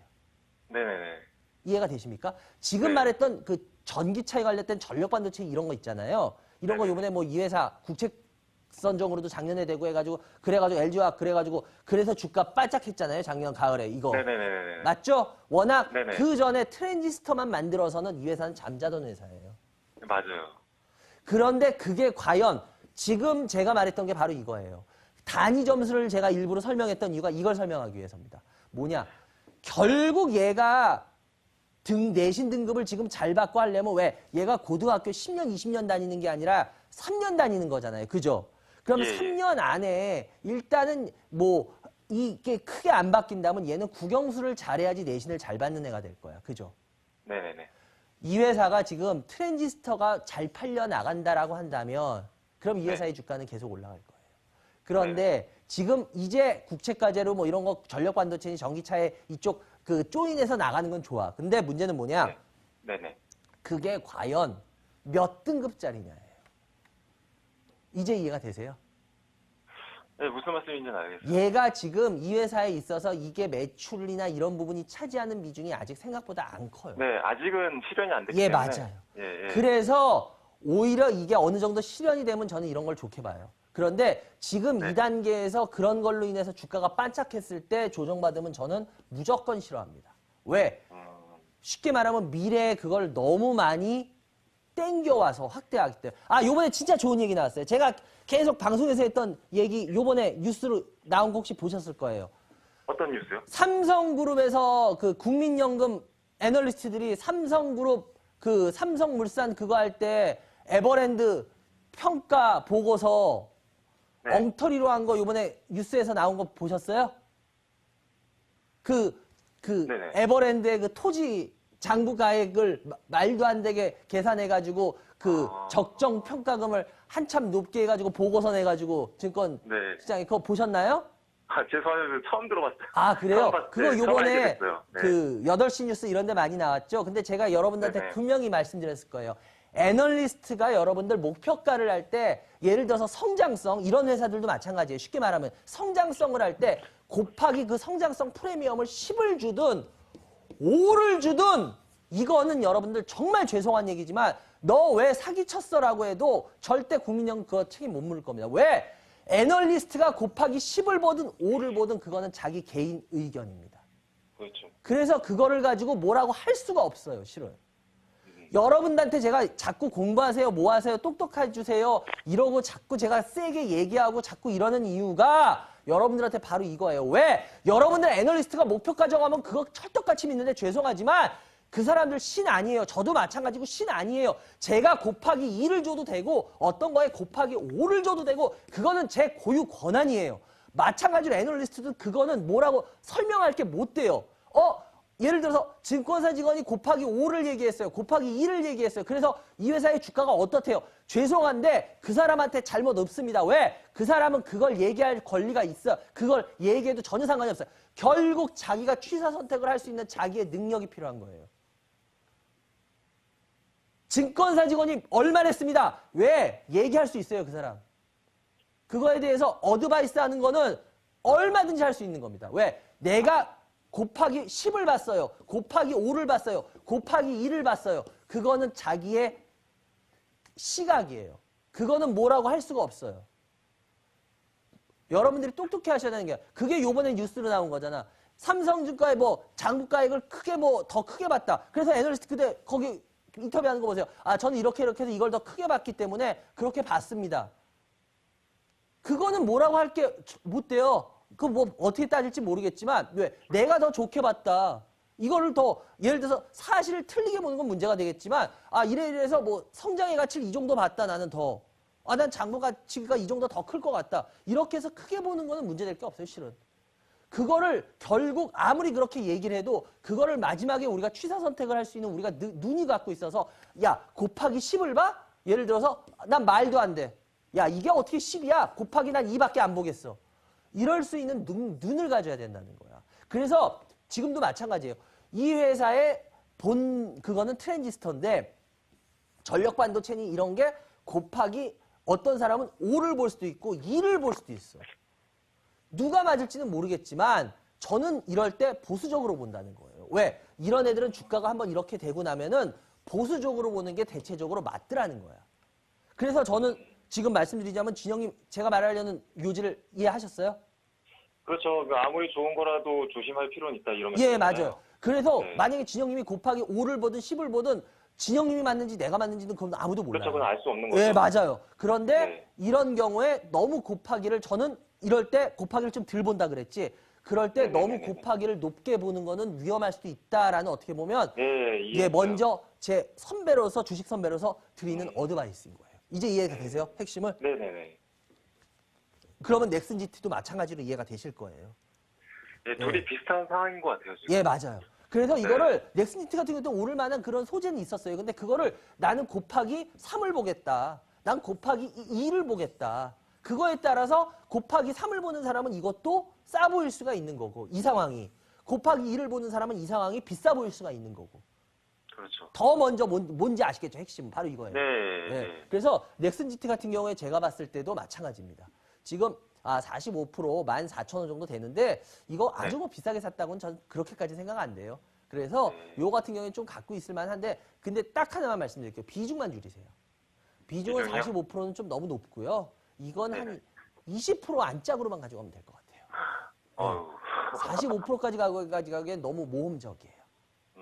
네네네. 이해가 되십니까? 지금 네. 말했던 그 전기차에 관련된 전력 반도체 이런 거 있잖아요. 이런 거 네네. 이번에 뭐 이 회사 국책선정으로도 작년에 되고 해가지고 그래가지고 LG화학 그래서 주가 바짝했잖아요. 작년 가을에 이거. 네네네. 맞죠? 워낙 네네. 그 전에 트랜지스터만 만들어서는 이 회사는 잠자던 회사예요. 맞아요. 그런데 그게 과연 지금 제가 말했던 게 바로 이거예요. 단위 점수를 제가 일부러 설명했던 이유가 이걸 설명하기 위해서입니다. 뭐냐? 결국 얘가 내신 등급을 지금 잘 받고 하려면 왜? 얘가 고등학교 10년, 20년 다니는 게 아니라 3년 다니는 거잖아요. 그죠? 그럼 예, 예. 3년 안에 일단은 이게 크게 안 바뀐다면 얘는 국영수를 잘해야지 내신을 잘 받는 애가 될 거야. 그죠? 네네네. 이 회사가 지금 트랜지스터가 잘 팔려 나간다라고 한다면 그럼 이 네. 회사의 주가는 계속 올라갈 거예요. 그런데 지금 이제 국책과제로 뭐 이런 거 전력 반도체니 전기차에 이쪽 그 조인해서 나가는 건 좋아. 근데 문제는 뭐냐? 네. 네네. 그게 과연 몇 등급짜리냐예요. 이제 이해가 되세요? 네, 무슨 말씀인지는 알겠어요. 얘가 지금 이 회사에 있어서 이게 매출이나 이런 부분이 차지하는 비중이 아직 생각보다 안 커요. 네, 아직은 실현이 안 됐기 예, 때문에. 맞아요. 예, 예. 그래서 오히려 이게 어느 정도 실현이 되면 저는 이런 걸 좋게 봐요. 그런데 지금 네. 2단계에서 그런 걸로 인해서 주가가 반짝했을 때 조정받으면 저는 무조건 싫어합니다. 왜? 쉽게 말하면 미래에 그걸 너무 많이 땡겨와서 확대하기 때문에. 아, 요번에 진짜 좋은 얘기 나왔어요. 제가 계속 방송에서 했던 얘기 요번에 뉴스로 나온 거 혹시 보셨을 거예요. 어떤 뉴스요? 삼성그룹에서 그 국민연금 애널리스트들이 삼성그룹 그 삼성물산 그거 할 때 에버랜드 평가 보고서 네. 엉터리로 한 거 요번에 뉴스에서 나온 거 보셨어요? 그 네네. 에버랜드의 그 토지 장부 가액을 말도 안 되게 계산해가지고 그 적정 평가금을 한참 높게 해가지고 보고서 내가지고 증권 네. 시장에 그거 보셨나요? 아, 죄송해요. 처음 들어봤어요. 아, 그래요? 처음 봤- 그거 네, 처음 알게 요번에 됐어요. 네. 그 8시 뉴스 이런 데 많이 나왔죠? 근데 제가 여러분들한테 네네. 분명히 말씀드렸을 거예요. 애널리스트가 여러분들 목표가를 할 때 예를 들어서 성장성 이런 회사들도 마찬가지예요. 쉽게 말하면 성장성을 할 때 곱하기 그 성장성 프리미엄을 10을 주든 5를 주든 이거는 여러분들 정말 죄송한 얘기지만 너 왜 사기쳤어라고 해도 절대 국민연금 그거 책임 못 물을 겁니다. 왜? 애널리스트가 곱하기 10을 보든 5를 보든 그거는 자기 개인 의견입니다. 그렇죠. 그래서 그거를 가지고 뭐라고 할 수가 없어요, 실은. 여러분들한테 제가 자꾸 공부하세요, 뭐 하세요, 똑똑해 주세요, 이러고 자꾸 제가 세게 얘기하고 자꾸 이러는 이유가 여러분들한테 바로 이거예요. 왜? 여러분들 애널리스트가 목표가 정하면 그거 찰떡같이 믿는데 죄송하지만 그 사람들 신 아니에요. 저도 마찬가지고 신 아니에요. 제가 곱하기 2를 줘도 되고 어떤 거에 곱하기 5를 줘도 되고 그거는 제 고유 권한이에요. 마찬가지로 애널리스트도 그거는 뭐라고 설명할 게 못 돼요. 예를 들어서 증권사 직원이 곱하기 5를 얘기했어요. 곱하기 2를 얘기했어요. 그래서 이 회사의 주가가 어떻대요? 죄송한데 그 사람한테 잘못 없습니다. 왜? 그 사람은 그걸 얘기할 권리가 있어. 그걸 얘기해도 전혀 상관이 없어요. 결국 자기가 취사 선택을 할 수 있는 자기의 능력이 필요한 거예요. 증권사 직원이 얼마 냈습니다. 왜? 얘기할 수 있어요, 그 사람. 그거에 대해서 어드바이스 하는 거는 얼마든지 할 수 있는 겁니다. 왜? 내가 곱하기 10을 봤어요. 곱하기 5를 봤어요. 곱하기 2를 봤어요. 그거는 자기의 시각이에요. 그거는 뭐라고 할 수가 없어요. 여러분들이 똑똑히 하셔야 되는 게 그게 요번에 뉴스로 나온 거잖아. 삼성증권의 뭐 장부가액을 크게 뭐 더 크게 봤다. 그래서 애널리스트 그때 거기 인터뷰하는 거 보세요. 아, 저는 이렇게 해서 이걸 더 크게 봤기 때문에 그렇게 봤습니다. 그거는 뭐라고 할 게 못 돼요. 그 뭐 어떻게 따질지 모르겠지만 왜? 내가 더 좋게 봤다. 이거를 더 예를 들어서 사실을 틀리게 보는 건 문제가 되겠지만 아 이래서 뭐 성장의 가치를 이 정도 봤다 나는 더. 아 난 장부 가치가 이 정도 더 클 것 같다. 이렇게 해서 크게 보는 거는 문제될 게 없어요 실은. 그거를 결국 아무리 그렇게 얘기를 해도 그거를 마지막에 우리가 취사 선택을 할 수 있는 우리가 눈이 갖고 있어서 야 곱하기 10을 봐? 예를 들어서 난 말도 안 돼. 야 이게 어떻게 10이야? 곱하기 난 2밖에 안 보겠어. 이럴 수 있는 눈을 가져야 된다는 거야. 그래서 지금도 마찬가지예요. 이 회사의 그거는 트랜지스터인데 전력 반도체니 이런 게 곱하기 어떤 사람은 5를 볼 수도 있고 2를 볼 수도 있어. 누가 맞을지는 모르겠지만 저는 이럴 때 보수적으로 본다는 거예요. 왜? 이런 애들은 주가가 한번 이렇게 되고 나면은 보수적으로 보는 게 대체적으로 맞더라는 거야. 그래서 저는 지금 말씀드리자면 진영님 제가 말하려는 요지를 이해하셨어요? 그렇죠. 아무리 좋은 거라도 조심할 필요는 있다 이런 예, 말씀이잖아요. 맞아요. 그래서 네. 만약에 진영님이 곱하기 5를 보든 10을 보든 진영님이 맞는지 내가 맞는지는 그건 아무도 몰라요. 그렇죠. 그건 알 수 없는 거죠. 예, 맞아요. 그런데 네. 이런 경우에 너무 곱하기를 저는 이럴 때 곱하기를 좀 덜 본다 그랬지. 그럴 때 너무 곱하기를 높게 보는 거는 위험할 수도 있다라는 어떻게 보면 예, 먼저 제 선배로서 주식 선배로서 드리는 어드바이스인 거예요. 이제 이해가 되세요? 핵심을? 네네네. 그러면 넥슨 GT도 마찬가지로 이해가 되실 거예요. 예, 둘이 비슷한 상황인 것 같아요. 지금. 예, 맞아요. 그래서 이거를 넥슨 GT 같은 경우도 오를 만한 그런 소재는 있었어요. 근데 그거를 나는 곱하기 3을 보겠다. 난 곱하기 2를 보겠다. 그거에 따라서 곱하기 3을 보는 사람은 이것도 싸 보일 수가 있는 거고 이 상황이. 곱하기 2를 보는 사람은 이 상황이 비싸 보일 수가 있는 거고. 그렇죠. 더 먼저 뭔지 아시겠죠? 핵심은 바로 이거예요. 네. 네. 그래서 넥슨 GT 같은 경우에 제가 봤을 때도 마찬가지입니다. 지금 45% 14,000원 정도 되는데 이거 아주 뭐 비싸게 샀다고는 전 그렇게까지 생각 안 돼요. 그래서 요 같은 경우에 좀 갖고 있을 만한데 근데 딱 하나만 말씀드릴게요. 비중만 줄이세요. 비중은 비중이요? 45%는 좀 너무 높고요. 이건 네네. 한 20% 안짝으로만 가져가면 될 것 같아요. 어휴. 45%까지 가기엔 너무 모험적이에요.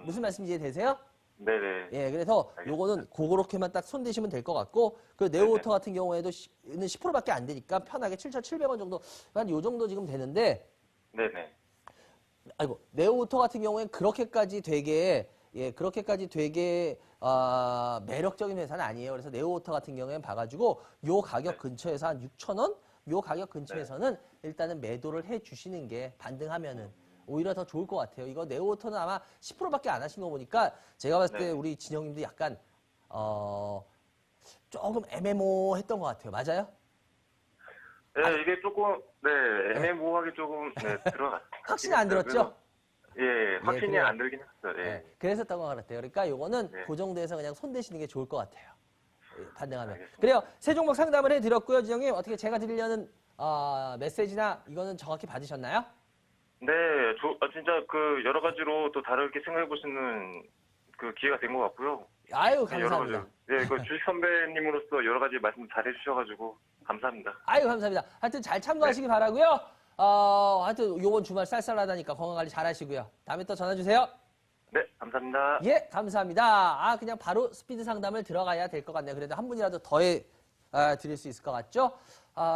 무슨 말씀인지 이해되세요? 네네. 예, 그래서 알겠습니다. 요거는 그렇게만 딱 손대시면 될 것 같고, 그 네오오토 같은 경우에도 는 10%밖에 안 되니까 편하게 7,700원 정도, 한 요 정도 지금 되는데, 네네. 아이고, 네오오토 같은 경우엔 그렇게까지 되게, 매력적인 회사는 아니에요. 그래서 네오오토 같은 경우엔 봐가지고, 요 가격 근처에서 한 6,000원? 요 가격 근처에서는 일단은 매도를 해 주시는 게 반등하면은 오히려 더 좋을 것 같아요. 이거 네오오토는 아마 10%밖에 안 하신 거 보니까 제가 봤을 때 네. 우리 진영님도 약간 조금 애매모했던 것 같아요. 맞아요? 네, 이게 조금, 애매모호하게 조금, 들어갔. 확신이 안 들었죠? 예, 확신이 그래요. 안 들긴 했어요. 예. 네, 그랬었던 것 같아요. 그러니까 요거는 네. 그 정도에서 그냥 손대시는 게 좋을 것 같아요. 예, 반등하면. 알겠습니다. 그래요. 세 종목 상담을 해드렸고요. 진영님 어떻게 제가 드리려는 메시지나 이거는 정확히 받으셨나요? 네, 진짜 그 여러 가지로 또 다르게 생각해 보시는 그 기회가 된 것 같고요. 아유, 네, 여러 가지. 감사합니다. 네, 그 주식 선배님으로서 여러 가지 말씀 잘 해주셔가지고 감사합니다. 아유, 감사합니다. 하여튼 잘 참고하시기 바라고요. 하여튼 요번 주말 쌀쌀하다니까 건강관리 잘 하시고요. 다음에 또 전화 주세요. 네, 감사합니다. 예, 감사합니다. 그냥 바로 스피드 상담을 들어가야 될 것 같네요. 그래도 한 분이라도 더해 드릴 수 있을 것 같죠?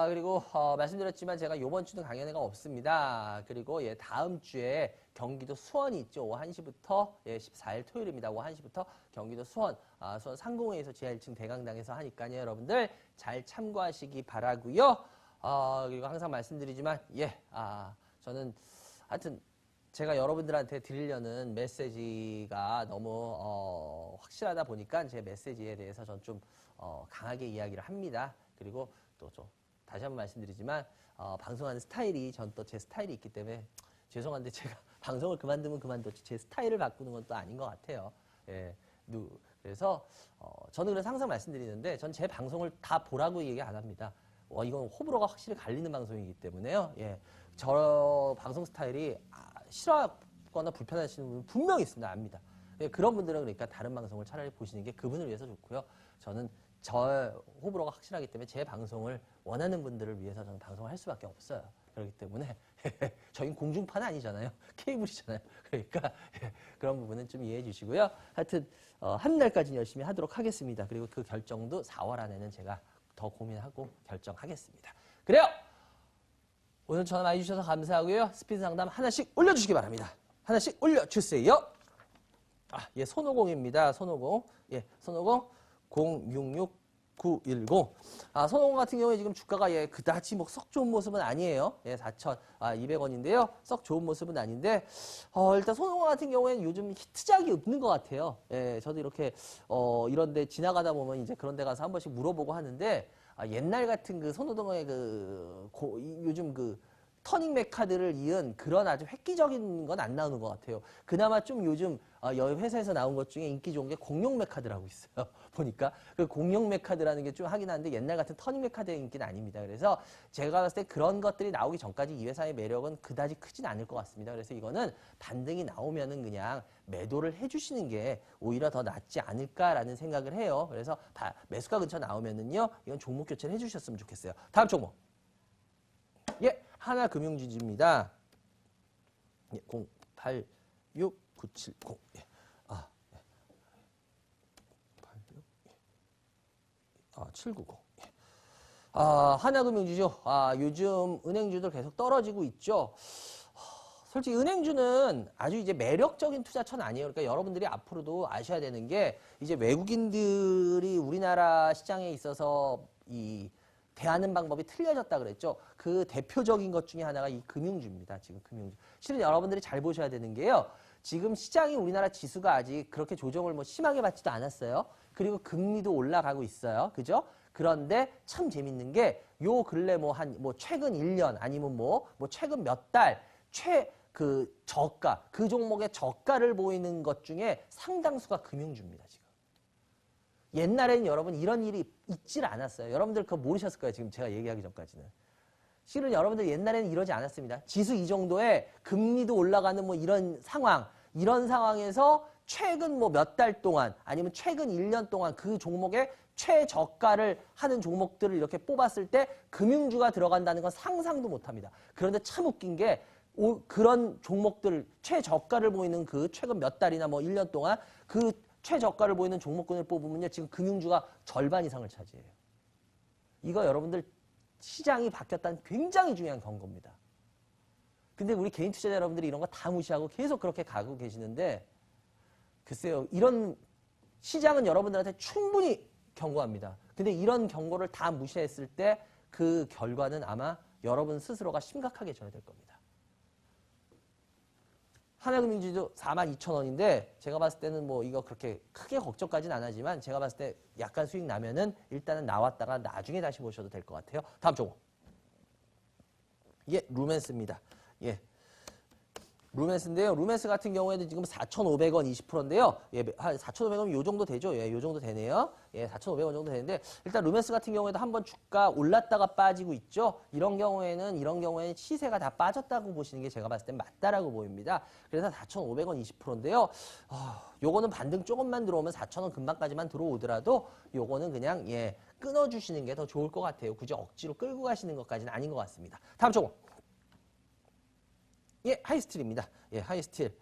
그리고 말씀드렸지만 제가 요번 주는 강연회가 없습니다. 그리고 다음 주에 경기도 수원이 있죠. 오후 1시부터 14일 토요일입니다. 오후 1시부터 경기도 수원 수원 상공회에서 지하 1층 대강당에서 하니까요. 여러분들 잘 참고하시기 바라고요. 그리고 항상 말씀드리지만 저는 하여튼 제가 여러분들한테 드리려는 메시지가 너무 확실하다 보니까 제 메시지에 대해서 전 좀 강하게 이야기를 합니다. 그리고 또 좀 다시 한번 말씀드리지만 방송하는 스타일이 전 또 제 스타일이 있기 때문에 죄송한데 제가 방송을 그만두면 그만뒀지 제 스타일을 바꾸는 건 또 아닌 것 같아요. 예, 그래서 저는 그래서 항상 말씀드리는데 전 제 방송을 다 보라고 얘기 안 합니다. 이건 호불호가 확실히 갈리는 방송이기 때문에요. 예, 저 방송 스타일이 싫어하거나 불편하시는 분은 분명히 있습니다. 압니다. 예, 그런 분들은 그러니까 다른 방송을 차라리 보시는 게 그분을 위해서 좋고요. 저는 저 호불호가 확실하기 때문에 제 방송을 원하는 분들을 위해서 저는 방송을 할 수밖에 없어요. 그렇기 때문에 저희는 공중파는 아니잖아요. 케이블이잖아요. 그러니까 그런 부분은 좀 이해해 주시고요. 하여튼 한 달까지는 열심히 하도록 하겠습니다. 그리고 그 결정도 4월 안에는 제가 더 고민하고 결정하겠습니다. 그래요. 오늘 전화 많이 주셔서 감사하고요. 스피드 상담 하나씩 올려주시기 바랍니다. 하나씩 올려주세요. 손오공입니다. 손오공. 손오공 066910. 손오공 같은 경우에 지금 주가가 그다지 썩 좋은 모습은 아니에요. 4,200원인데요. 썩 좋은 모습은 아닌데, 일단 손오공 같은 경우에는 요즘 히트작이 없는 것 같아요. 저도 이렇게, 이런데 지나가다 보면 이제 그런 데 가서 한 번씩 물어보고 하는데, 옛날 같은 그 손오공의 요즘 터닝 메카드를 이은 그런 아주 획기적인 건 안 나오는 것 같아요. 그나마 좀 요즘 회사에서 나온 것 중에 인기 좋은 게 공룡 메카드라고 있어요. 보니까 그 공룡 메카드라는 게 좀 하긴 하는데 옛날 같은 터닝 메카드의 인기는 아닙니다. 그래서 제가 봤을 때 그런 것들이 나오기 전까지 이 회사의 매력은 그다지 크진 않을 것 같습니다. 그래서 이거는 반등이 나오면은 그냥 매도를 해주시는 게 오히려 더 낫지 않을까라는 생각을 해요. 그래서 매수가 근처 나오면은요, 이건 종목 교체를 해주셨으면 좋겠어요. 다음 종목. 하나금융지주입니다. 086970. 790. 하나금융지주. 요즘 은행주들 계속 떨어지고 있죠. 솔직히 은행주는 아주 이제 매력적인 투자처는 아니에요. 그러니까 여러분들이 앞으로도 아셔야 되는 게 이제 외국인들이 우리나라 시장에 있어서 대하는 방법이 틀려졌다 그랬죠. 그 대표적인 것 중에 하나가 이 금융주입니다. 지금 금융주. 실은 여러분들이 잘 보셔야 되는 게요. 지금 시장이 우리나라 지수가 아직 그렇게 조정을 심하게 받지도 않았어요. 그리고 금리도 올라가고 있어요. 그죠? 그런데 참 재밌는 게 요 근래 최근 1년 아니면 최근 몇 달 저가, 그 종목의 저가를 보이는 것 중에 상당수가 금융주입니다. 지금. 옛날에는 여러분 이런 일이 있질 않았어요. 여러분들 그거 모르셨을 거예요. 지금 제가 얘기하기 전까지는. 실은 여러분들 옛날에는 이러지 않았습니다. 지수 이 정도에 금리도 올라가는 뭐 이런 상황에서 최근 뭐 몇 달 동안 아니면 최근 1년 동안 그 종목의 최저가를 하는 종목들을 이렇게 뽑았을 때 금융주가 들어간다는 건 상상도 못합니다. 그런데 참 웃긴 게 그런 종목들 최저가를 보이는 그 최근 몇 달이나 뭐 1년 동안 그 최저가를 보이는 종목군을 뽑으면요. 지금 금융주가 절반 이상을 차지해요. 이거 여러분들 시장이 바뀌었다는 굉장히 중요한 경고입니다. 근데 우리 개인 투자자 여러분들이 이런 거 다 무시하고 계속 그렇게 가고 계시는데 글쎄요. 이런 시장은 여러분들한테 충분히 경고합니다. 근데 이런 경고를 다 무시했을 때 그 결과는 아마 여러분 스스로가 심각하게 져야 될 겁니다. 하나금융지도 42,000원인데 제가 봤을 때는 뭐 이거 그렇게 크게 걱정까지는 안 하지만 제가 봤을 때 약간 수익 나면은 일단은 나왔다가 나중에 다시 보셔도 될 것 같아요. 다음 종목. 예, 루멘스입니다. 예. 루멘스인데요. 루멘스 같은 경우에는 지금 4,500원 20%인데요. 예, 4,500원 요 정도 되죠. 예, 요 정도 되네요. 예, 4,500원 정도 되는데 일단 루멘스 같은 경우에도 한번 주가 올랐다가 빠지고 있죠. 이런 경우에는 시세가 다 빠졌다고 보시는 게 제가 봤을 땐 맞다라고 보입니다. 그래서 4,500원 20%인데요. 요거는 반등 조금만 들어오면 4,000원 금방까지만 들어오더라도 요거는 그냥 예, 끊어주시는 게 더 좋을 것 같아요. 굳이 억지로 끌고 가시는 것까지는 아닌 것 같습니다. 다음 종목. 예, 하이스틸입니다. 예, 하이스틸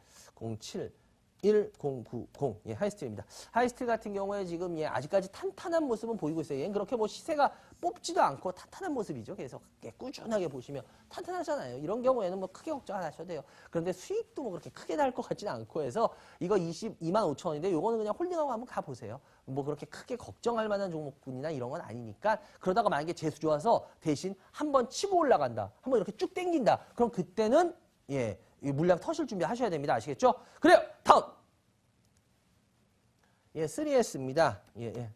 071090. 예, 하이스틸입니다. 하이스틸 같은 경우에 지금 예, 아직까지 탄탄한 모습은 보이고 있어요. 얘는 그렇게 뭐 시세가 뽑지도 않고 탄탄한 모습이죠. 계속 예, 꾸준하게 보시면 탄탄하잖아요. 이런 경우에는 뭐 크게 걱정 안 하셔도 돼요. 그런데 수익도 뭐 그렇게 크게 날 것 같지는 않고 해서 이거 225,000원인데 요거는 그냥 홀딩하고 한번 가보세요. 뭐 그렇게 크게 걱정할 만한 종목군이나 이런 건 아니니까 그러다가 만약에 재수 좋아서 대신 한번 치고 올라간다. 한번 이렇게 쭉 당긴다. 그럼 그때는 예, 물량 터실 준비 하셔야 됩니다. 아시겠죠? 그래요. 다음. 예, 3S입니다. 예.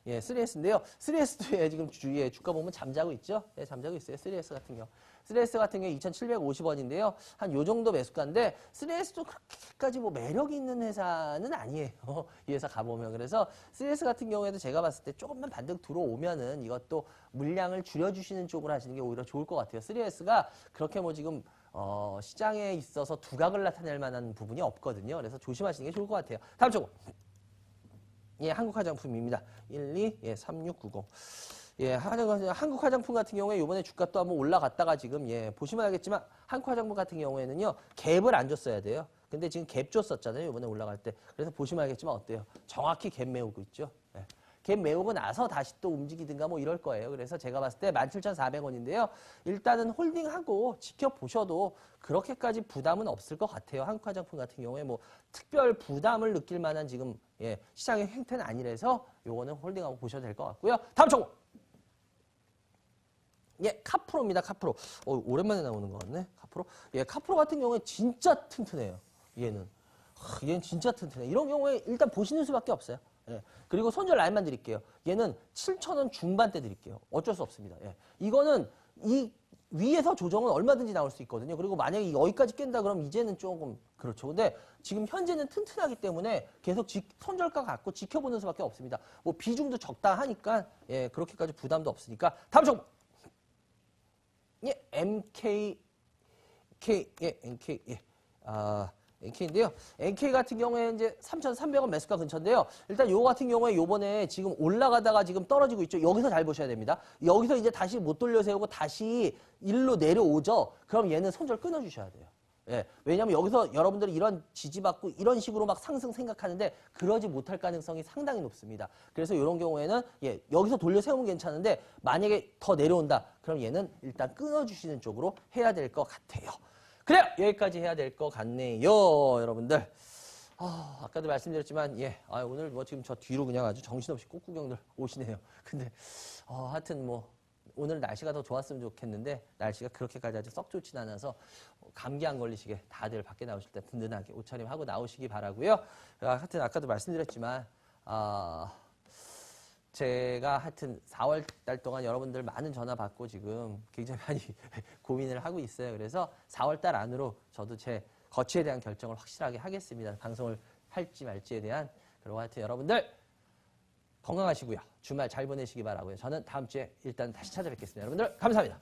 예, 3S인데요. 3S도 예, 지금 주가 보면 잠자고 있죠? 예, 잠자고 있어요. 3S 같은 경우. 3S 같은 경우 2,750원인데요. 한 요 정도 매수가인데 3S도 그렇게까지 뭐 매력이 있는 회사는 아니에요. 이 회사 가보면. 그래서 3S 같은 경우에도 제가 봤을 때 조금만 반등 들어오면은 이것도 물량을 줄여주시는 쪽으로 하시는 게 오히려 좋을 것 같아요. 3S가 그렇게 뭐 지금 시장에 있어서 두각을 나타낼 만한 부분이 없거든요. 그래서 조심하시는 게 좋을 것 같아요. 다음 종목. 예, 한국화장품입니다. 3690. 예, 한국화장품 같은 경우에 이번에 주가 또 한번 올라갔다가 지금 예, 보시면 알겠지만 한국화장품 같은 경우에는요. 갭을 안 줬어야 돼요. 근데 지금 갭 줬었잖아요. 이번에 올라갈 때. 그래서 보시면 알겠지만 어때요? 정확히 갭 메우고 있죠. 예. 갭 메우고 나서 다시 또 움직이든가 뭐 이럴 거예요. 그래서 제가 봤을 때 17,400원인데요. 일단은 홀딩하고 지켜보셔도 그렇게까지 부담은 없을 것 같아요. 한국화장품 같은 경우에 뭐 특별 부담을 느낄 만한 지금 예, 시장의 행태는 아니라서 요거는 홀딩하고 보셔도 될 것 같고요. 다음 종목. 예, 카프로입니다. 카프로. 오랜만에 나오는 것 같네. 카프로. 예, 카프로 같은 경우에 진짜 튼튼해요. 얘는. 얘는 진짜 튼튼해. 이런 경우에 일단 보시는 수밖에 없어요. 예. 그리고 손절 라인만 드릴게요. 얘는 7,000원 중반대 드릴게요. 어쩔 수 없습니다. 예. 이거는 이 위에서 조정은 얼마든지 나올 수 있거든요. 그리고 만약에 여기까지 깬다 그러면 이제는 조금 그렇죠. 근데 지금 현재는 튼튼하기 때문에 계속 손절가 갖고 지켜보는 수밖에 없습니다. 뭐 비중도 적당하니까 예, 그렇게까지 부담도 없으니까 다음 종목. 예, NK 예. NK인데요. NK 같은 경우에 이제 3,300원 매수가 근처인데요. 일단 요거 같은 경우에 요번에 지금 올라가다가 지금 떨어지고 있죠. 여기서 잘 보셔야 됩니다. 여기서 이제 다시 못 돌려 세우고 다시 일로 내려오죠. 그럼 얘는 손절 끊어 주셔야 돼요. 예. 왜냐면 여기서 여러분들이 이런 지지받고 이런 식으로 막 상승 생각하는데 그러지 못할 가능성이 상당히 높습니다. 그래서 이런 경우에는 예, 여기서 돌려 세우면 괜찮은데 만약에 더 내려온다. 그럼 얘는 일단 끊어 주시는 쪽으로 해야 될 것 같아요. 그래요. 여기까지 해야 될 것 같네요. 여러분들. 아까도 말씀드렸지만 예, 오늘 뭐 지금 저 뒤로 그냥 아주 정신없이 꽃구경들 오시네요. 근데 하여튼 뭐 오늘 날씨가 더 좋았으면 좋겠는데 날씨가 그렇게까지 아주 썩 좋진 않아서 감기 안 걸리시게 다들 밖에 나오실 때 든든하게 옷차림하고 나오시기 바라고요. 하여튼 아까도 말씀드렸지만 제가 하여튼 4월 달 동안 여러분들 많은 전화 받고 지금 굉장히 많이 고민을 하고 있어요. 그래서 4월 달 안으로 저도 제 거취에 대한 결정을 확실하게 하겠습니다. 방송을 할지 말지에 대한. 그리고 하여튼 여러분들 건강하시고요. 주말 잘 보내시기 바라고요. 저는 다음 주에 일단 다시 찾아뵙겠습니다. 여러분들 감사합니다.